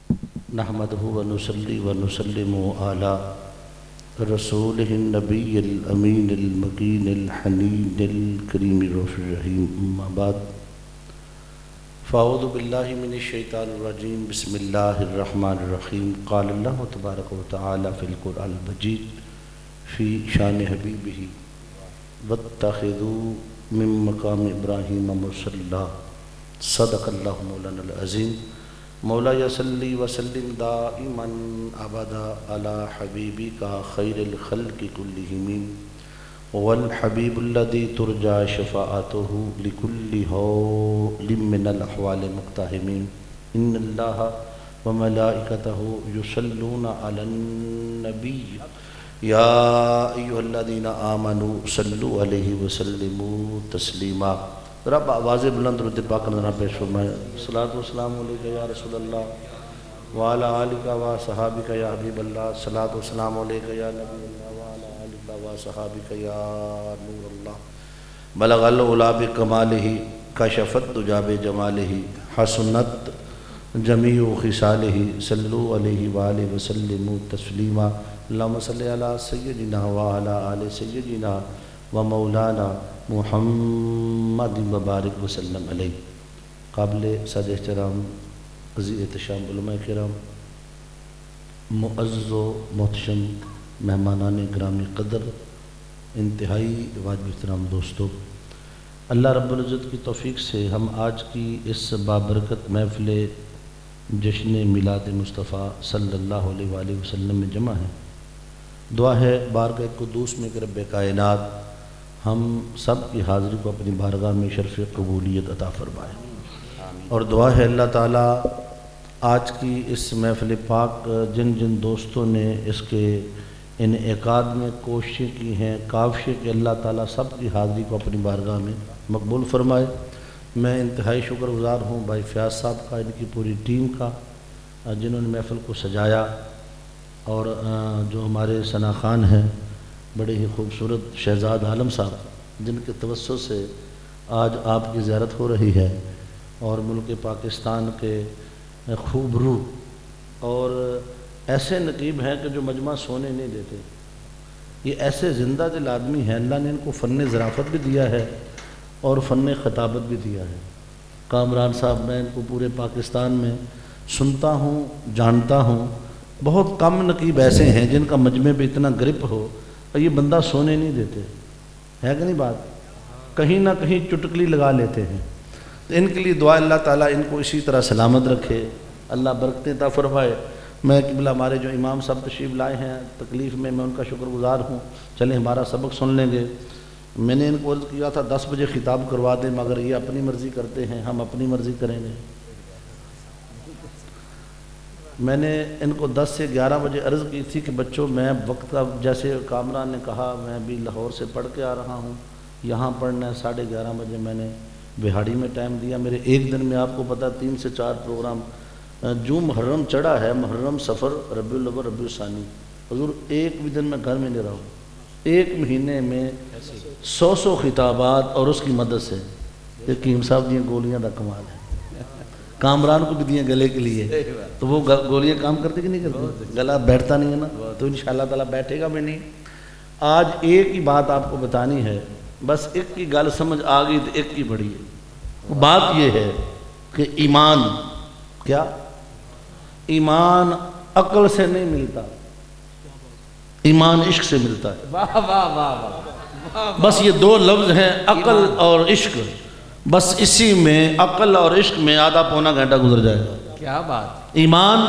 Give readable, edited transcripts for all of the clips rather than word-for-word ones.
نحمده ونصلي ونسلم على رسوله النبي الأمين المكين الحنين الكريم الرحيم أما بعد فأعوذ بالله من الشيطان الرجيم بسم الله الرحمن الرحيم قال الله تبارك وتعالى في القرآن المجيد في شان حبيبه واتخذوا من مقام إبراهيم مصلى صدق الله مولانا العظيم مولاي صلی وسلم دائما ابدا على حبیبک خیر الخلق كلهم والحبیب الذي ترجى شفاعته لكل حول من الاحوال مقتحم ان الله وملائكته يصلون على النبي يا ايها الذين آمنوا صلوا عليه وسلموا تسلیما. رب آواز بلند رد پاک نظرہ پیش فرمائے. صلاۃ والسلام علیکہ یا رسول اللہ وعلی آلک و صحابک یا حبیب اللہ. صلاۃ والسلام علیکہ یا نبی اللہ وعلی آلک و صحابک یا نور اللہ. بلغ العلا بکمالہ کشف الدجی بجمالہ حسنت جمیع خصالہ صلوا علیہ وآلہ وسلموا تسلیما. اللہم صلی علی سیدنا وعلی آل سیدنا و مولانا محمد مبارک وسلم علیہ. قابل صد احترام عزیز احتشام علماء کرام، معزز و محتشم مہمانان گرامی قدر، انتہائی واجب احترام دوستو، اللہ رب العزت کی توفیق سے ہم آج کی اس بابرکت محفل جشن میلاد مصطفیٰ صلی اللہ علیہ وآلہ وسلم میں جمع ہیں. دعا ہے بارگاہ قدوس میں کہ رب کائنات ہم سب کی حاضری کو اپنی بارگاہ میں شرف قبولیت عطا فرمائے. اور دعا ہے اللہ تعالیٰ آج کی اس محفل پاک جن جن دوستوں نے اس کے انعقاد میں کوششیں کی ہیں، کاوشیں کہ اللہ تعالیٰ سب کی حاضری کو اپنی بارگاہ میں مقبول فرمائے. میں انتہائی شکر گزار ہوں بھائی فیاض صاحب کا، ان کی پوری ٹیم کا جنہوں نے محفل کو سجایا، اور جو ہمارے ثنا خان ہیں بڑے ہی خوبصورت شہزاد عالم صاحب جن کے توسط سے آج آپ کی زیارت ہو رہی ہے، اور ملک پاکستان کے خوب روح اور ایسے نقیب ہیں کہ جو مجمع سونے نہیں دیتے. یہ ایسے زندہ دل آدمی ہیں، اللہ نے ان کو فن ظرافت بھی دیا ہے اور فن خطابت بھی دیا ہے. کامران صاحب میں ان کو پورے پاکستان میں سنتا ہوں، جانتا ہوں. بہت کم نقیب ایسے ہیں جن کا مجمع پہ اتنا گرپ ہو اور یہ بندہ سونے نہیں دیتے. ہے کہ نہیں بات؟ کہیں نہ کہیں چٹکلی لگا لیتے ہیں. تو ان کے لیے دعا اللہ تعالیٰ ان کو اسی طرح سلامت رکھے، اللہ برکتیں عطا فرمائے. میں قبلہ ہمارے جو امام صاحب تشریف لائے ہیں تکلیف میں ان کا شکر گزار ہوں. چلیں ہمارا سبق سن لیں گے. میں نے ان کو عرض کیا تھا 10 بجے خطاب کروا دیں، مگر یہ اپنی مرضی کرتے ہیں، ہم اپنی مرضی کریں گے. میں نے ان کو 10 سے 11 بجے عرض کی تھی کہ بچوں میں وقت اب جیسے کامران نے کہا میں بھی لاہور سے پڑھ کے آ رہا ہوں، یہاں پڑھنا ہے. 11:30 بجے میں نے بہاڑی میں ٹائم دیا. میرے ایک دن میں آپ کو پتہ 3 سے 4 پروگرام. جو محرم چڑھا ہے، محرم، سفر، ربیع الاول، ربیع الثانی، حضور ایک بھی دن میں گھر میں نہیں رہا ہوں. ایک مہینے میں 100 خطابات اور اس کی مدد سے. حکیم صاحب دیا گولیاں دا کمال ہے، کامران کو بھی دیے گلے کے لیے. تو وہ گولیاں کام کرتے کہ نہیں کرتے؟ گلا بیٹھتا نہیں ہے نا، تو انشاءاللہ تعالیٰ بیٹھے گا بھی نہیں. آج ایک ہی بات آپ کو بتانی ہے، بس ایک کی گل سمجھ آ گئی تو ایک کی بڑی ہے. بات یہ ہے کہ ایمان کیا؟ ایمان عقل سے نہیں ملتا، ایمان عشق سے ملتا ہے. واہ واہ واہ. بس یہ 2 لفظ ہیں، عقل اور عشق. بس اسی میں عقل اور عشق میں آدھا پونا گھنٹہ گزر جائے گا. کیا بات. ایمان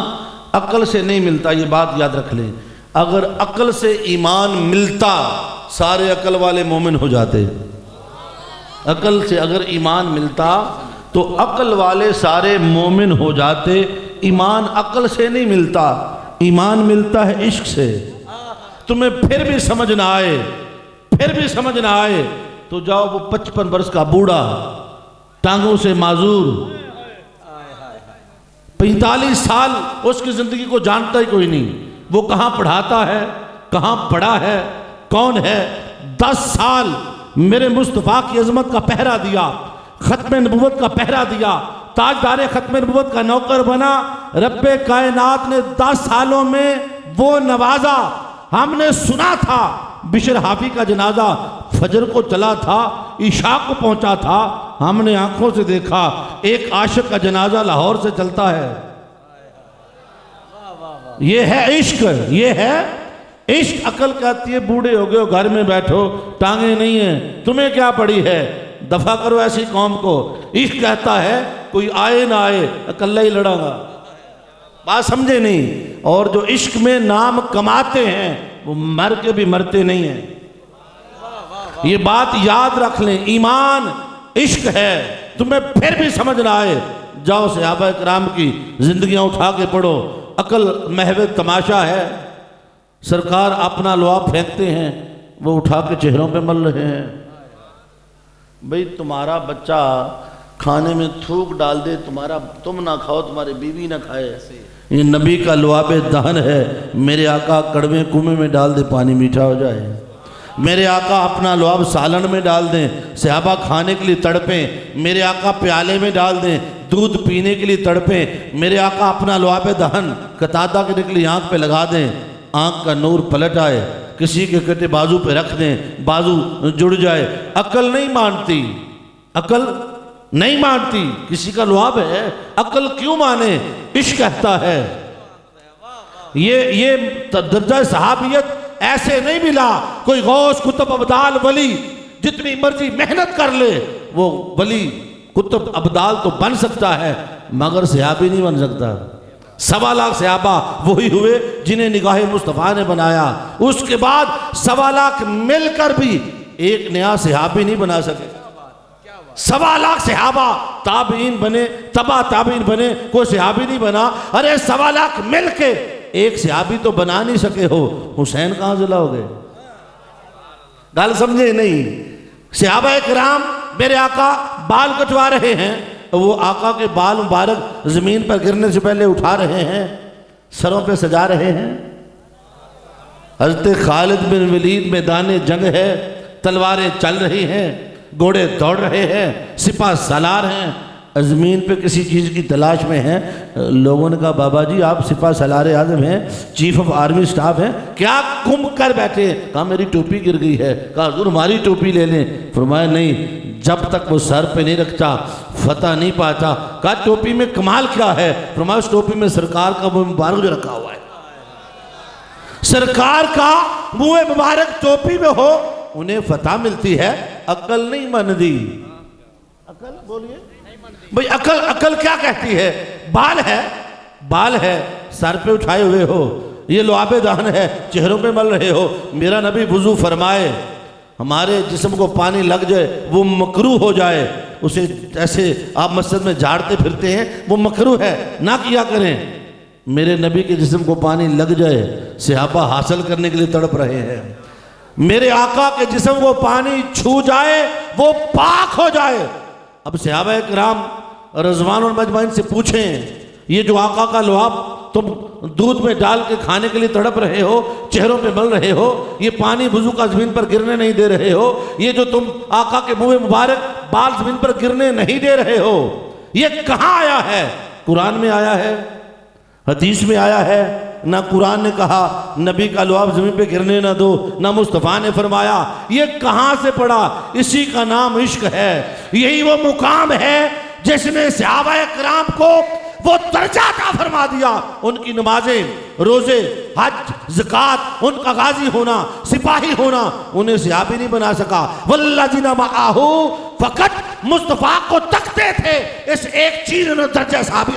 عقل سے نہیں ملتا، یہ بات یاد رکھ لیں. اگر عقل سے ایمان ملتا سارے عقل والے مومن ہو جاتے. عقل سے اگر ایمان ملتا تو عقل والے سارے مومن ہو جاتے. ایمان عقل سے نہیں ملتا، ایمان ملتا ہے عشق سے. تمہیں پھر بھی سمجھ نہ آئے تو جاؤ وہ 55 برس کا بوڑھا، ٹانگوں سے معذور، 45 سال اس کی زندگی کو جانتا ہی کوئی نہیں. وہ کہاں پڑھاتا ہے، کہاں پڑھا ہے، کون ہے. 10 سال میرے مصطفیٰ کی عظمت کا پہرا دیا، ختم نبوت کا پہرا دیا، تاجدار ختم نبوت کا نوکر بنا، رب کائنات نے 10 سالوں میں وہ نوازا۔ ہم نے سنا تھا بشر حافی کا جنازہ فجر کو چلا تھا، عشاء کو پہنچا تھا، ہم نے آنکھوں سے دیکھا ایک عاشق کا جنازہ لاہور سے چلتا ہے۔ یہ ہے عشق، یہ ہے عشق۔ عقل کہتی ہے بوڑھے ہو گئے ہو، گھر میں بیٹھو، ٹانگیں نہیں ہیں، تمہیں کیا پڑی ہے، دفع کرو ایسی قوم کو۔ عشق کہتا ہے کوئی آئے نہ آئے، اکلہ ہی لڑا گا۔ بات سمجھے نہیں؟ اور جو عشق میں نام کماتے ہیں وہ مر کے بھی مرتے نہیں ہیں۔ یہ بات یاد رکھ لیں، ایمان عشق ہے۔ تمہیں پھر بھی سمجھ نہ آئے، جاؤ صحابہ کرام کی زندگیاں اٹھا کے پڑھو۔ عقل محو تماشا ہے۔ سرکار اپنا لعاب پھینکتے ہیں، وہ اٹھا کے چہروں پہ مل رہے ہیں۔ بھئی تمہارا بچہ کھانے میں تھوک ڈال دے، تم نہ کھاؤ، تمہاری بیوی نہ کھائے، یہ نبی کا لعاب دہن ہے۔ میرے آقا کڑوے کنویں میں ڈال دے، پانی میٹھا ہو جائے۔ میرے آقا اپنا لعاب سالن میں ڈال دیں، صحابہ کھانے کے لیے تڑپیں۔ میرے آقا پیالے میں ڈال دیں، دودھ پینے کے لیے تڑپیں۔ میرے آقا اپنا لعاب دہن قطادہ کے نکلی آنکھ پہ لگا دیں، آنکھ کا نور پلٹ آئے۔ کسی کے کٹے بازو پہ رکھ دیں، بازو جڑ جائے۔ عقل نہیں مانتی، عقل نہیں مانتی، کسی کا لعاب ہے، عقل کیوں مانے؟ عشق کہتا ہے۔ یہ درجہ صحابیت ایسے نہیں ملا۔ کوئی غوث قطب ابدال ولی جتنی مرضی محنت کر لے، وہ ولی قطب ابدال تو بن سکتا ہے مگر صحابی نہیں بن سکتا۔ 1.25 لاکھ صحابہ وہی ہوئے جنہیں نگاہ مصطفیٰ نے بنایا۔ اس کے بعد 1.25 لاکھ مل کر بھی ایک نیا صحابی نہیں بنا سکے۔ 1.25 لاکھ صحابہ تابعین بنے، تبع تابعین بنے، کوئی صحابی نہیں بنا۔ ارے 1.25 لاکھ مل کے ایک صحابی تو بنا نہیں سکے ہو، حسین کہاں سے لاؤ گے؟ گل سمجھے نہیں؟ صحابہ کرام میرے آقا بال کٹوا رہے ہیں، وہ آقا کے بال مبارک زمین پر گرنے سے پہلے اٹھا رہے ہیں، سروں پہ سجا رہے ہیں۔ حضرت خالد بن ولید میدان جنگ ہے، تلواریں چل رہی ہیں، گھوڑے دوڑ رہے ہیں، سپاہ سالار ہیں، زمین پہ کسی چیز کی تلاش میں ہیں۔ لوگوں نے کہا بابا جی آپ سپاہ سالار اعظم ہیں، چیف آف آرمی سٹاف ہیں، کیا گم کر بیٹھے ہیں؟ کہا میری ٹوپی گر گئی ہے۔ کہا حضور ہماری ٹوپی لے لیں۔ فرمایا نہیں، جب تک وہ سر پہ نہیں رکھتا فتح نہیں پاتا۔ کہا ٹوپی میں کمال کیا ہے؟ فرمایا اس ٹوپی میں سرکار کا منہ مبارک جو رکھا ہوا ہے، سرکار کا منہ مبارک ٹوپی میں ہو انہیں فتح ملتی ہے۔ عقل نہیں مندی، عقل بولیے بھئی، عقل کیا کہتی ہے؟ بال ہے، سر پہ اٹھائے ہوئے ہو، یہ لعاب دہن ہے، چہروں پہ مل رہے ہو۔ میرا نبی وضو فرمائے، ہمارے جسم کو پانی لگ جائے وہ مکروہ ہو جائے، اسے ایسے آپ مسجد میں جھاڑتے پھرتے ہیں، وہ مکروہ ہے، نہ کیا کریں۔ میرے نبی کے جسم کو پانی لگ جائے، صحابہ حاصل کرنے کے لیے تڑپ رہے ہیں۔ میرے آقا کے جسم کو پانی چھو جائے وہ پاک ہو جائے۔ اب صحابہ کرام رضوان المجمعین سے پوچھیں، یہ جو آقا کا لعاب تم دودھ میں ڈال کے کھانے کے لیے تڑپ رہے ہو، چہروں پہ مل رہے ہو، یہ پانی وضو کا زمین پر گرنے نہیں دے رہے ہو، یہ جو تم آقا کے منہ مبارک بال زمین پر گرنے نہیں دے رہے ہو، یہ کہاں آیا ہے؟ قرآن میں آیا ہے؟ حدیث میں آیا ہے؟ نہ قرآن نے کہا نبی کا لعاب زمین پہ گرنے نہ دو، نہ مصطفیٰ نے فرمایا۔ یہ کہاں سے پڑھا؟ اسی کا نام عشق ہے۔ یہی وہ مقام ہے جس نے صحابہ کرام کو وہ درجہ عطا فرما دیا۔ ان کی نمازیں، روزے، حج، زکوٰۃ، ان کا غازی ہونا، سپاہی ہونا انہیں صحابی نہیں بنا سکا۔ والذین معہ، فقط مصطفیٰ کو تکتے تھے، اس ایک چیز نے درجہ صحابی۔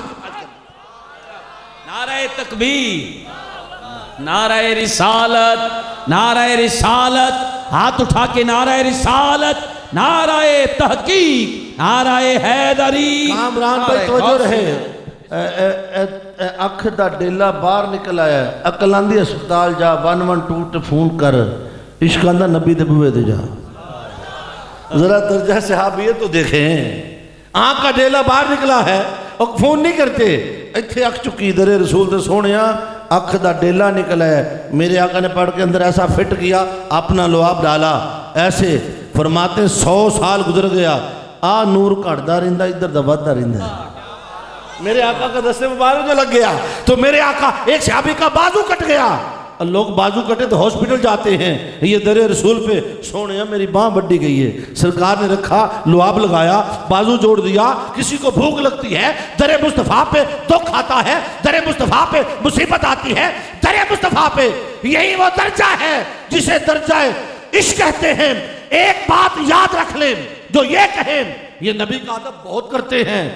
نعرہ تکبیر، نعرہ رسالت، نعرہ رسالت، ہاتھ اٹھا کے نعرہ رسالت، نعرہ تحقیق، نعرہ حیدری۔ کامران بھائی توجہ رہے، اکھ دا ڈیلا باہر نکل آیا ہے، عقل آندھی اسپتال جا 112 تے فون کر، عشق آندھا نبی دے بوئے دے جا۔ ذرا درجہ صحابیت تو دیکھیں، آنکھ کا ڈیلا باہر نکلا ہے اور فون نہیں کرتے، اتھے اکھ چکی در رسول دے سونیا، اکھ دا ڈیلا نکلا ہے۔ میرے آقا نے پڑھ کے اندر ایسا فٹ کیا، اپنا لعاب ڈالا، ایسے فرماتے 100 سال گزر گیا، نور کٹدا رہندا ادھر دا وددا رہندا۔ میرے آقا کا دستے مبارک جو لگ گیا تو میرے آقا ایک صحابی کا بازو کٹ گیا. اور لوگ بازو کٹے تو ہاسپٹل جاتے ہیں. یہ در رسول پہ سونے میری باں بڈی گئی ہے, سرکار نے رکھا, لعاب لگایا, بازو جوڑ دیا. کسی کو بھوک لگتی ہے, در مصطفیٰ پہ دکھ آتا ہے, در مصطفیٰ پہ مصیبت آتی ہے, در مصطفیٰ پہ. یہی وہ درجہ ہے جسے درجہ عشق کہتے ہیں. ایک بات یاد رکھ لیں, جو یہ کہیں یہ نبی کا ادب بہت کرتے ہیں,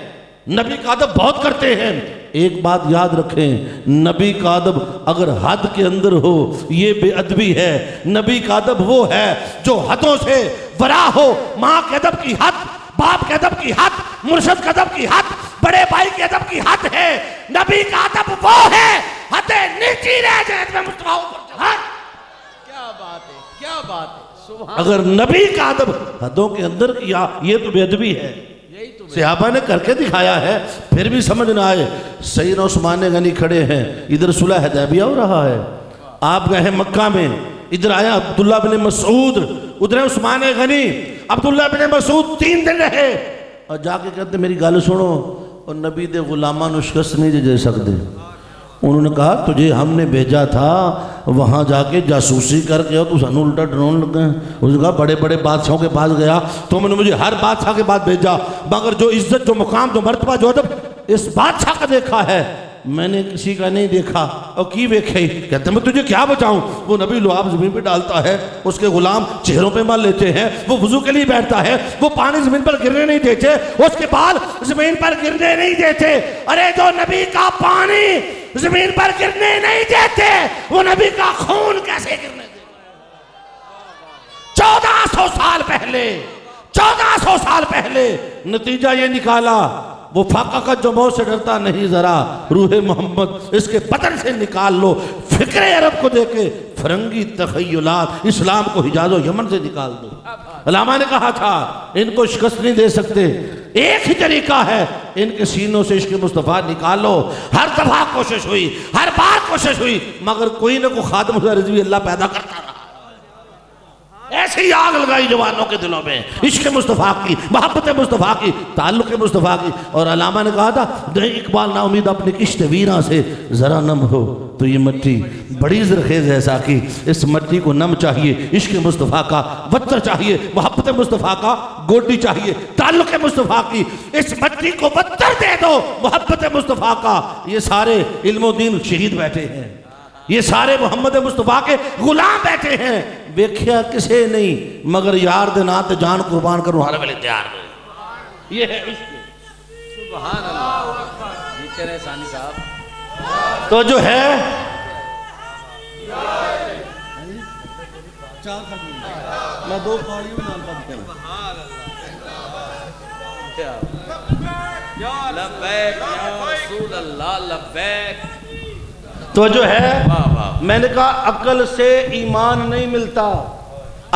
نبی کا ادب بہت کرتے ہیں. ایک بات یاد رکھیں, نبی کا ادب اگر حد کے اندر ہو یہ بے ادبی ہے. نبی کا ادب وہ ہے جو حدوں سے ورا ہو. ماں کے ادب کی حد, باپ کے ادب کی حد, مرشد کے ادب کی حد, بڑے بھائی کے ادب کی حد ہے. نبی کا ادب وہ ہے حدیں نیچی رہ جائیں میں مصطفیٰ اوپر چڑھا. کیا بات ہے, کیا بات ہے. اگر نبی کا ادب حدوں کے اندر کیا یہ تو بے ادبی ہے. صحابہ نے کر کے دکھایا ہے, پھر بھی سمجھ نہ آئے. سیدنا عثمان غنی کھڑے ہیں, ادھر صلح حدیبیہ ہو رہا ہے, آپ گئے ہیں مکہ میں, ادھر آیا عبداللہ بن مسعود, ادھر عثمان غنی, عبداللہ بن مسعود 3 دن رہے اور جا کے کہتے میری گل سنو, اور نبی دے غلاماں نو شکست نہیں دے سکتے. انہوں نے کہا تجھے ہم نے بھیجا تھا وہاں جا کے جاسوسی کر کے تو سنو الٹا ڈرون لگ گئے. اس نے کہا بڑے بڑے بادشاہوں کے پاس گیا, تم نے مجھے ہر بادشاہ کے پاس بھیجا, مگر جو عزت, جو مقام, جو مرتبہ, جو ادب اس بادشاہ کا دیکھا ہے میں نے کسی کا نہیں دیکھا. اور کی ویکھے, کہتے میں تجھے کیا بچاؤں. وہ نبی لعاب زمین پہ ڈالتا ہے, اس کے غلام چہروں پہ مل لیتے ہیں, وہ وضو کے لیے بیٹھتا ہے, وہ پانی زمین پر گرنے نہیں دیتے, اس کے بال زمین پر گرنے نہیں دیتے. ارے جو نبی کا پانی زمین پر گرنے نہیں دیتے وہ نبی کا خون کیسے گرنے دیتے. 1400 سال پہلے, 1400 سال پہلے نتیجہ یہ نکالا, وہ فاقہ کا جو موت سے ڈرتا نہیں ذرا, روح محمد اس کے بدن سے نکال لو. فکر عرب کو دے کے فرنگی تخیلات اسلام کو حجاز و یمن سے نکال دو. علامہ نے کہا تھا ان کو شکست نہیں دے سکتے, ایک ہی طریقہ ہے, ان کے سینوں سے عشق مصطفیٰ نکالو. ہر دفعہ کوشش ہوئی, ہر بار کوشش ہوئی, مگر کوئی نہ کوئی خادم رضوی اللہ پیدا کرتا رہا. ایسی آگ لگائی جوانوں کے دلوں میں عشق مصطفیٰ کی, محبت مصطفیٰ کی, تعلق مصطفیٰ کی. اور علامہ نے کہا تھا اقبال نا امید اپنی کشت ویراں سے ذرا نم ہو تو یہ مٹی بڑی زرخیز ہے ساقی. اس مٹی کو نم چاہیے, عشق مصطفیٰ کا وتر چاہیے, محبت مصطفیٰ کا گوڈی چاہیے, تعلق مصطفیٰ کی. اس مٹی کو وتر دے دو محبت مصطفیٰ کا. یہ سارے علم و دین شہید بیٹھے ہیں, یہ سارے محمد مصطفیٰ کے غلام بیٹھے ہیں. ویکھیا کسے نہیں مگر یار دے نام تے جان قربان کروں ہر ویلے تیار ہے. یہ ہے عشق. سبحان اللہ. نیچے رہے ثانی صاحب. تو جو ہے میں 2 پاڑیوں نام پڑھتے ہیں. لبیک یا رسول اللہ لبیک. تو جو ہے میں نے کہا عقل سے ایمان نہیں ملتا.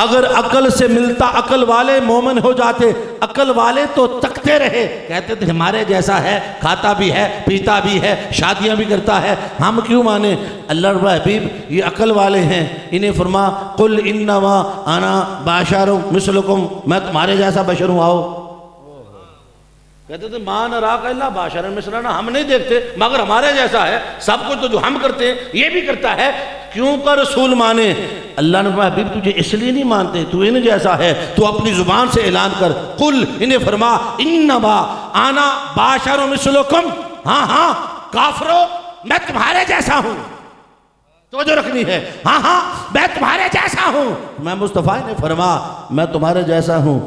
اگر عقل سے ملتا عقل والے مومن ہو جاتے. عقل والے تو تکتے رہے, کہتے تھے ہمارے جیسا ہے, کھاتا بھی ہے, پیتا بھی ہے, شادیاں بھی کرتا ہے, ہم کیوں مانے. اللہ رب حبیب یہ عقل والے ہیں, انہیں فرما قل انما انا بشر مثلکم, میں تمہارے جیسا بشر ہوں, آؤ. کہتے تھے ماں نراک اللہ باشر مثلنا, ہم نہیں دیکھتے مگر ہمارے جیسا ہے. سب کچھ تو جو ہم کرتے ہیں یہ بھی کرتا ہے, کیوں کا رسول مانے. اللہ نے فرمایا حبیب تجھے اس لیے نہیں مانتے, تو ان جیسا ہے, تو اپنی زبان سے اعلان کر قل, انہیں فرما انما انا باشر مثلکم, ہاں ہاں کافرو میں تمہارے جیسا ہوں. توجہ رکھنی ہے, ہاں ہاں میں تمہارے جیسا ہوں. میں مصطفیٰ نے فرما میں تمہارے جیسا ہوں,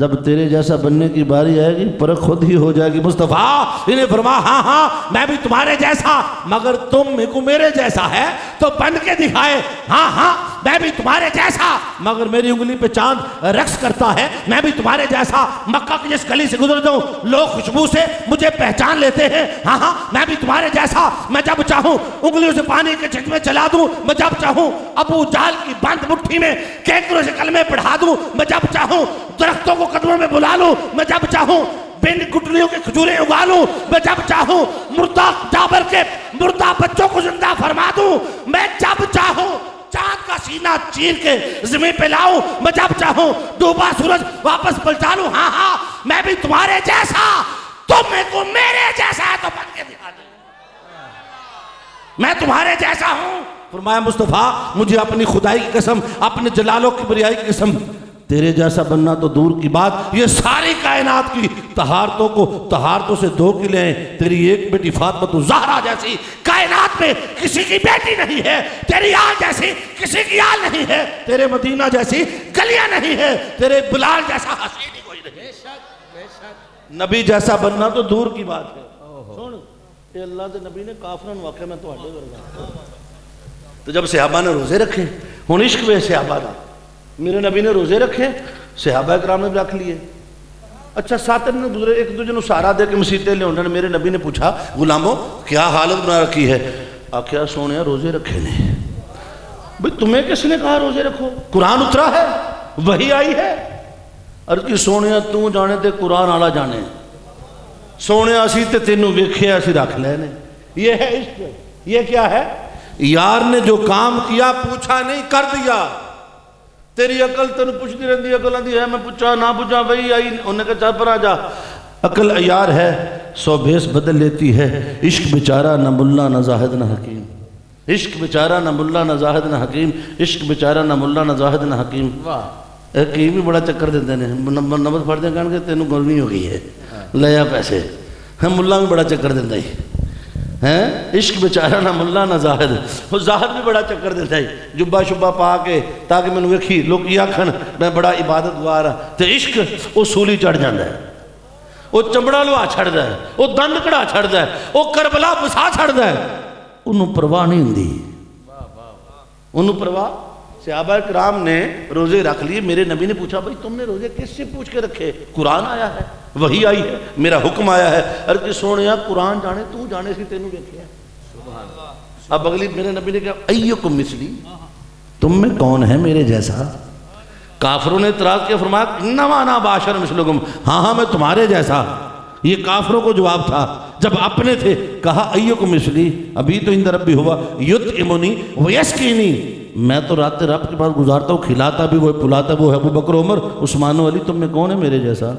جب تیرے جیسا بننے کی باری آئے گی پرکھ خود ہی ہو جائے گی. مصطفیٰ انہیں فرما ہاں ہاں میں بھی تمہارے جیسا, مگر تم کو میرے جیسا ہے تو بن کے دکھائے. ہاں ہاں میں بھی تمہارے جیسا, مگر میری انگلی پہ چاند رقص کرتا ہے. میں بھی تمہارے جیسا, مکہ کی جس گلی سے گزر جاؤں لوگ خوشبو سے مجھے پہچان لیتے ہیں. ہاں ہاں میں بھی تمہارے جیسا, میں جب چاہوں انگلیوں سے پانی کے چشمے چلا دوں, میں جب چاہوں ابو جہل کی بند مٹھی میں کینکروں سے کلمے پڑھا دوں, میں جب چاہوں درختوں کو قدموں میں بلا لوں, میں جب چاہوں بن گٹلیوں کے کھجوریں اگا لوں, میں جب چاہوں مردہ جابر کے مردہ بچوں کو زندہ فرما دوں, میں جب چاہوں چاند کا سینہ چیر کے زمین پہ لاؤں, میں جب چاہوں ڈوبا سورج واپس پلٹا لوں. ہاں ہاں میں بھی تمہارے جیسا, تمہیں کو میرے جیسا ہے تو بن کے دکھا دے، میں تمہارے جیسا ہوں۔ فرمایا مصطفیٰ مجھے اپنی خدائی کی قسم، اپنے جلال و کبریائی کی قسم، تیرے جیسا بننا تو دور کی بات، یہ ساری کائنات کی طہارتوں سے دھو کے لے آئیں۔ تیری ایک بیٹی فاطمہ زہرا جیسی کائنات میں کسی کی بیٹی نہیں ہے، تیری آل جیسی کسی کی آل نہیں ہے، تیرے مدینہ جیسی گلیاں نہیں ہے، تیرے بلال جیسا حسین ہی کوئی نہیں۔ بے شک نبی جیسا بننا تو دور کی بات ہے۔ سن یہ اللہ دے نبی نے کافرن واقعہ میں تو آڈے کرنا۔ تو جب صحابہ نے روزے رکھے، ہن عشق بے صحابہ دا، میرے نبی نے روزے رکھے، صحابہ اکرام نے بھی رکھ لیے۔ اچھا 7 دن گزرے، ایک دوسرے نو سہارا دے کے مسیطے لے ہونے، میرے نبی نے پوچھا غلاموں کیا حالت بنا رکھی ہے؟ آخیا سونیا روزے رکھے نے۔ بھئی تمہیں کس نے کہا روزے رکھو؟ قرآن اترا ہے، وحی آئی ہے۔ عرض کی سونیا تو جانے تے قرآن آلا جانے، سونیا اسی تے تینوں ویکھیا اسی رکھ لینے۔ یہ ہے عشق۔ یہ کیا ہے؟ یار نے جو کام کیا پوچھا نہیں، کر دیا۔ تیری عقل تینوں پوچھتی رہتی، عقل آتی ہے میں پوچھا نہ پوچھا وہی آئی، انہوں نے کہا چل پر آ جا۔ عقل عیار ہے، 100 بھیس بدل لیتی ہے۔ عشق بیچارہ نہ ملا نہ زاہد نہ حکیم، عشق بیچارہ نہ ملا نہ زاہد نہ حکیم، عشق بیچارہ نہ ملا نہ زاہد نہ حکیم۔ حکیم بھی بڑا چکر دیتے ہیں، نمبر پڑھ دیں کہ تینوں گرمی ہو گئی ہے لیا پیسے، ہم ملا بھی بڑا چکر دیتا ہے۔ عشق بیچارہ نہ ملا نہ زاہد، وہ زاہد بھی بڑا چکر دیتا ہے، جبہ شبہ پا کے تاکہ میں نے ویکھی لوگ یہ آکھن میں بڑا عبادت گزار ہاں۔ تے عشق وہ سولی چڑھ جاتا ہے، وہ چمڑا لوا چھڑدا ہے، وہ دند کڑا چھڑدا ہے، وہ کربلا بسا چھڑدا ہے، انہوں پرواہ نہیں ہوندی، انہوں پرواہ۔ صحابہ کرام نے روزے رکھ لیے، میرے نبی نے پوچھا بھائی تم نے روزے کس سے پوچھ کے رکھے؟ قرآن آیا ہے، وحی آئی ہے، میرا حکم آیا ہے۔ عرض کی سونیا قرآن جانے تو جانے سی تینوں دیکھے۔ اب اگلی میرے نبی نے کہا ایکم مثلی، تم میں کون ہے میرے جیسا؟ کافروں نے اعتراض کیا، فرمایا انما انا بشر مثلکم، ہاں میں تمہارے جیسا۔ یہ کافروں کو جواب تھا، جب اپنے تھے کہا ایکم مثلی، ابھی تو اندر ربی ہوا یطعمنی ویسقینی، میں تو رات رب کے پاس گزارتا ہوں، کھلاتا بھی وہ پلاتا وہ ہے ابو بکر عمر عثمان و علی، تم میں کون ہے میرے جیسا؟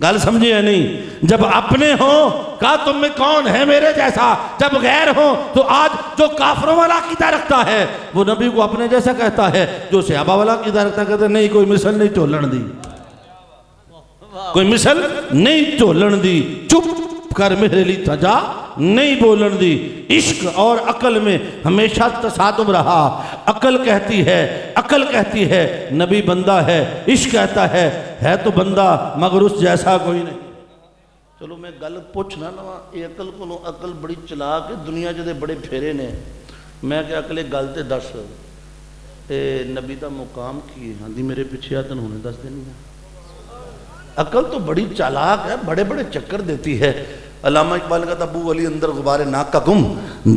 گل سمجھے یا نہیں؟ جب اپنے ہوں کہا تم میں کون ہے میرے جیسا، جب غیر ہوں تو آج جو کافروں والا عقیدہ رکھتا ہے وہ نبی کو اپنے جیسا کہتا ہے، جو صحابہ والا عقیدہ رکھتا ہے کہتا ہے نہیں کوئی مثل نہیں چولن دی، کوئی مثل نہیں چولن دی، چپ کر میرے لیے تجا نہیں بولن دی۔ عشق اور عقل میں ہمیشہ تصادم رہا۔ عقل کہتی ہے نبی بندہ ہے، عشق کہتا ہے تو بندہ مگر اس جیسا کوئی نہیں۔ چلو میں گل پوچھنا نا، یہ عقل کو عقل بڑی چلاک ہے، دنیا جدے بڑے پھیرے نے، میں کہ عقل گل تے دس نبی دا مقام کی ہاں دی میرے پیچھے آتن ہونے دس دینی ہے۔ عقل تو بڑی چالاک ہے، بڑے بڑے چکر دیتی ہے۔ علامہ اقبال کا ابو علی اندر غبار ناک کا گم،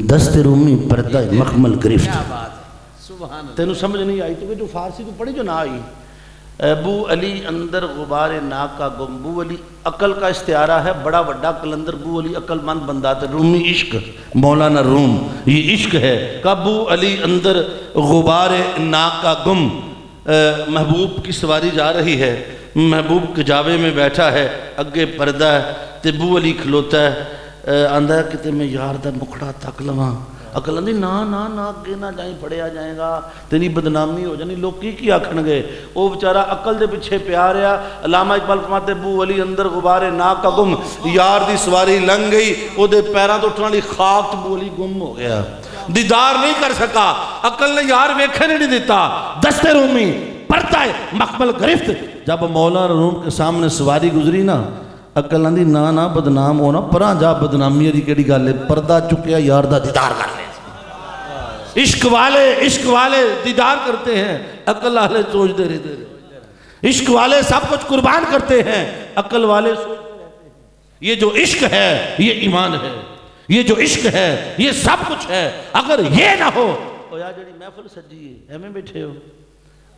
دست رومی پردہ مخمل گرفت۔ کیا بات ہے، سبحان اللہ۔ تینوں سمجھ نہیں آئی تو جو فارسی کو پڑھی جو نہ آئی، ابو علی اندر غبار ناک کا گم، ابو علی عقل کا استعارہ ہے، بڑا وڈا کلندر ابو علی عقل مند بندہ تھا، رومی عشق، مولانا روم یہ عشق ہے کہ ابو علی اندر غبار ناک کا گم، محبوب کی سواری جا رہی ہے، محبوب کے جاوے میں بیٹھا ہے، اگے پردہ ہے، ابو علی کھلوتا ہے، آندہ ہے کتے میں یار دا مکھڑا تک لواں، عقل آندھی نا اگے نہ جائیں پڑیا جائے گا، تیری بدنامی ہو جانی، لوگ کی آکھن گے، وہ بیچارہ عقل دے پیچھے پیار رہا۔ علامہ اقبال فرماتے ابو علی اندر غبار ناک کا گم، یار دی سواری لنگ گئی، وہ دے پیراں تو اٹھنے والی خاک ابو علی گم ہو گیا، دیدار نہیں کر سکا، عقل نے یار ویکھنے نہیں دیتا۔ دست رومی پردہ مخمل گرفت، جب مولانا روم کے سامنے سواری گزری نا، عقل آندھی نا بدنام ہونا، پران جا بدنامی دی کیڑی گل ہے، پردہ چکیا یار دا دیدار کر لے۔ عشق والے دیدار کرتے ہیں، عقل والے سوچتے رہتے ہیں، عشق والے سب کچھ قربان کرتے ہیں، عقل والے سوچتے رہتے ہیں۔ یہ جو عشق ہے یہ ایمان ہے، یہ جو عشق ہے یہ سب کچھ ہے۔ اگر یہ نہ ہو تو یا جڑی محفل سجی ہے ایویں بیٹھے ہو،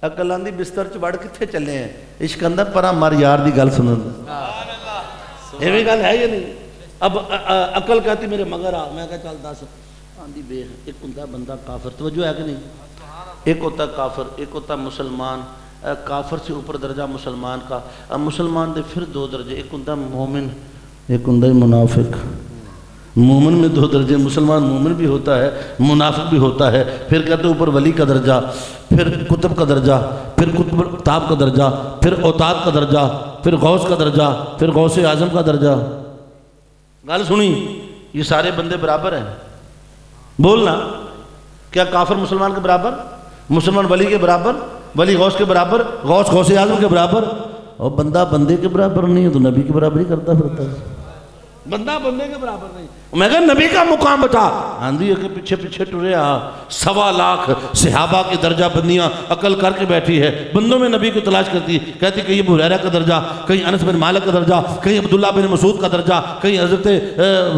عقل آندھی بستر چ بڑھ کتھے چلے ہیں، عشق اندر پرا مر یار دی گل سنن، ایویں گل ہے یا نہیں؟ اب عقل کہتی میرے مگر آ، میں کہا چل دس، آندھی بے، ایک ہوتا بندہ کافر، توجہ ہے کہ نہیں؟ ایک ہوتا کافر، ایک ہوتا مسلمان، کافر سے اوپر درجہ مسلمان کا، مسلمان دے پھر 2 درجے، ایک ہوتا مومن، ایک ہوں منافق. مومن میں 2 درجے، مسلمان مومن بھی ہوتا ہے، منافق بھی ہوتا ہے. پھر کہتے ہیں اوپر ولی کا درجہ، پھر کتب کا درجہ، پھر کتب تاب کا درجہ، پھر اوتاد کا درجہ، پھر غوث کا درجہ، پھر غوث اعظم کا درجہ. گل سنی؟ یہ سارے بندے برابر ہیں. بولنا کیا کافر مسلمان کے برابر، مسلمان ولی کے برابر، ولی غوث کے برابر، غوث اعظم کے برابر؟ اور بندہ بندے کے برابر نہیں ہے تو نبی کی برابری کرتا پھرتا ہے. بندہ بندے کے برابر نہیں. میں کہا نبی کا مقام بتا. آندھی کے پیچھے پیچھے ٹرے 1.25 لاکھ صحابہ کی درجہ بندیاں عقل کر کے بیٹھی ہے. بندوں میں نبی کو تلاش کرتی، کہتی کہیں ابو ہریرہ کا درجہ، کہیں انس بن مالک کا درجہ، کہیں عبداللہ بن مسعود کا درجہ، کہیں حضرت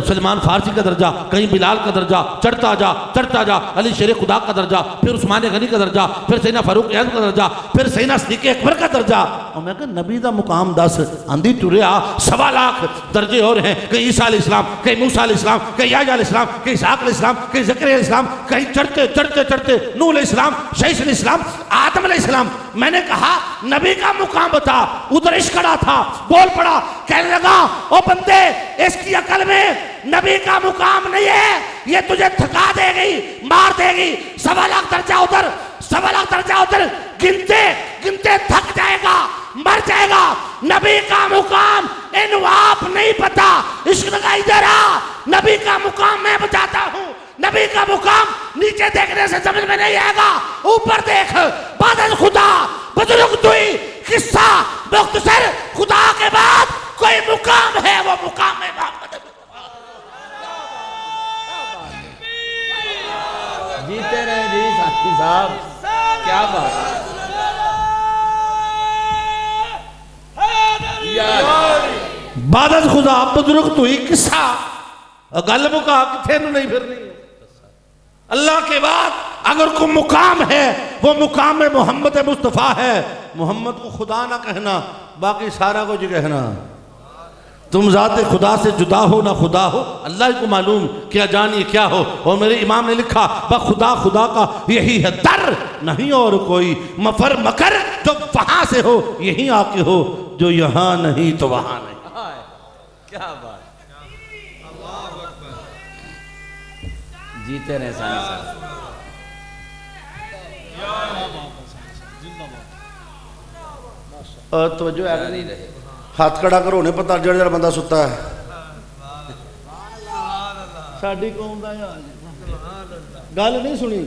سلمان فارسی کا درجہ، کہیں بلال کا درجہ. چڑھتا جا علی شیر خدا کا درجہ، پھر عثمان غنی کا درجہ، پھر سیدنا فاروق اعظم کا درجہ، پھر سیدنا صدیق اکبر کا درجہ. اور میں کہا نبی دا مقام 10. آندھی ٹرے 1.25 لاکھ درجے اور ہیں. کہیں عیسیٰ علیہ السلام، کہیں موسیٰ علیہ السلام، کہیں یحییٰ علیہ السلام، کہیں اسحاق علیہ السلام، کہیں زکریا علیہ السلام، کہیں چڑھتے نوح علیہ السلام، شیش علیہ السلام، آدم علیہ السلام. میں نے کہا نبی کا مقام بتا. ادھر عشق کھڑا تھا، بول پڑا، کہنے لگا او بندے اس کی عقل میں نبی کا مقام نہیں ہے، یہ تجھے تھکا دے گی، مار دے گی. 1.25 لاکھ درجہ ادھر، 1.25 لاکھ درجہ ادھر، گنتے تھک جائے گا، مر جائے گا. نبی کا مقام انو آپ نہیں پتا. عشق لگا ادھر آ، نبی کا مقام میں بتاتا ہوں. نبی کا مقام نیچے دیکھنے سے سمجھ میں نہیں آئے گا، اوپر دیکھ. بعد خدا بزرگ دوئی قصہ مختصر، خدا کے بعد کوئی مقام ہے، وہ مقام ہے محمد. جیتے رہے جی ساتھی صاحب، کیا بات. بعد خدا بزرگ تو ہی قصہ گل مکا کتھے نو نہیں پھرنی. اللہ کے بعد اگر کوئی مقام ہے وہ مقام محمد مصطفیٰ ہے. محمد کو خدا نہ کہنا، باقی سارا کچھ کہنا. تم ذات خدا سے جدا ہو نہ خدا ہو، اللہ کو معلوم کیا جانیے کیا ہو. اور میرے امام نے لکھا خدا کا یہی ہے در، نہیں اور کوئی مفر مکر جو وہاں سے ہو یہیں آ کے ہو، جو یہاں نہیں تو وہاں نہیں. کیا بات. جیتے رہے ثانی صاحب. توجہ ہے، ہاتھ کھڑا کرو نے پتہ جڑ جڑ بندہ ستا ہے. ساڈی قوم دا گل نہیں سنی.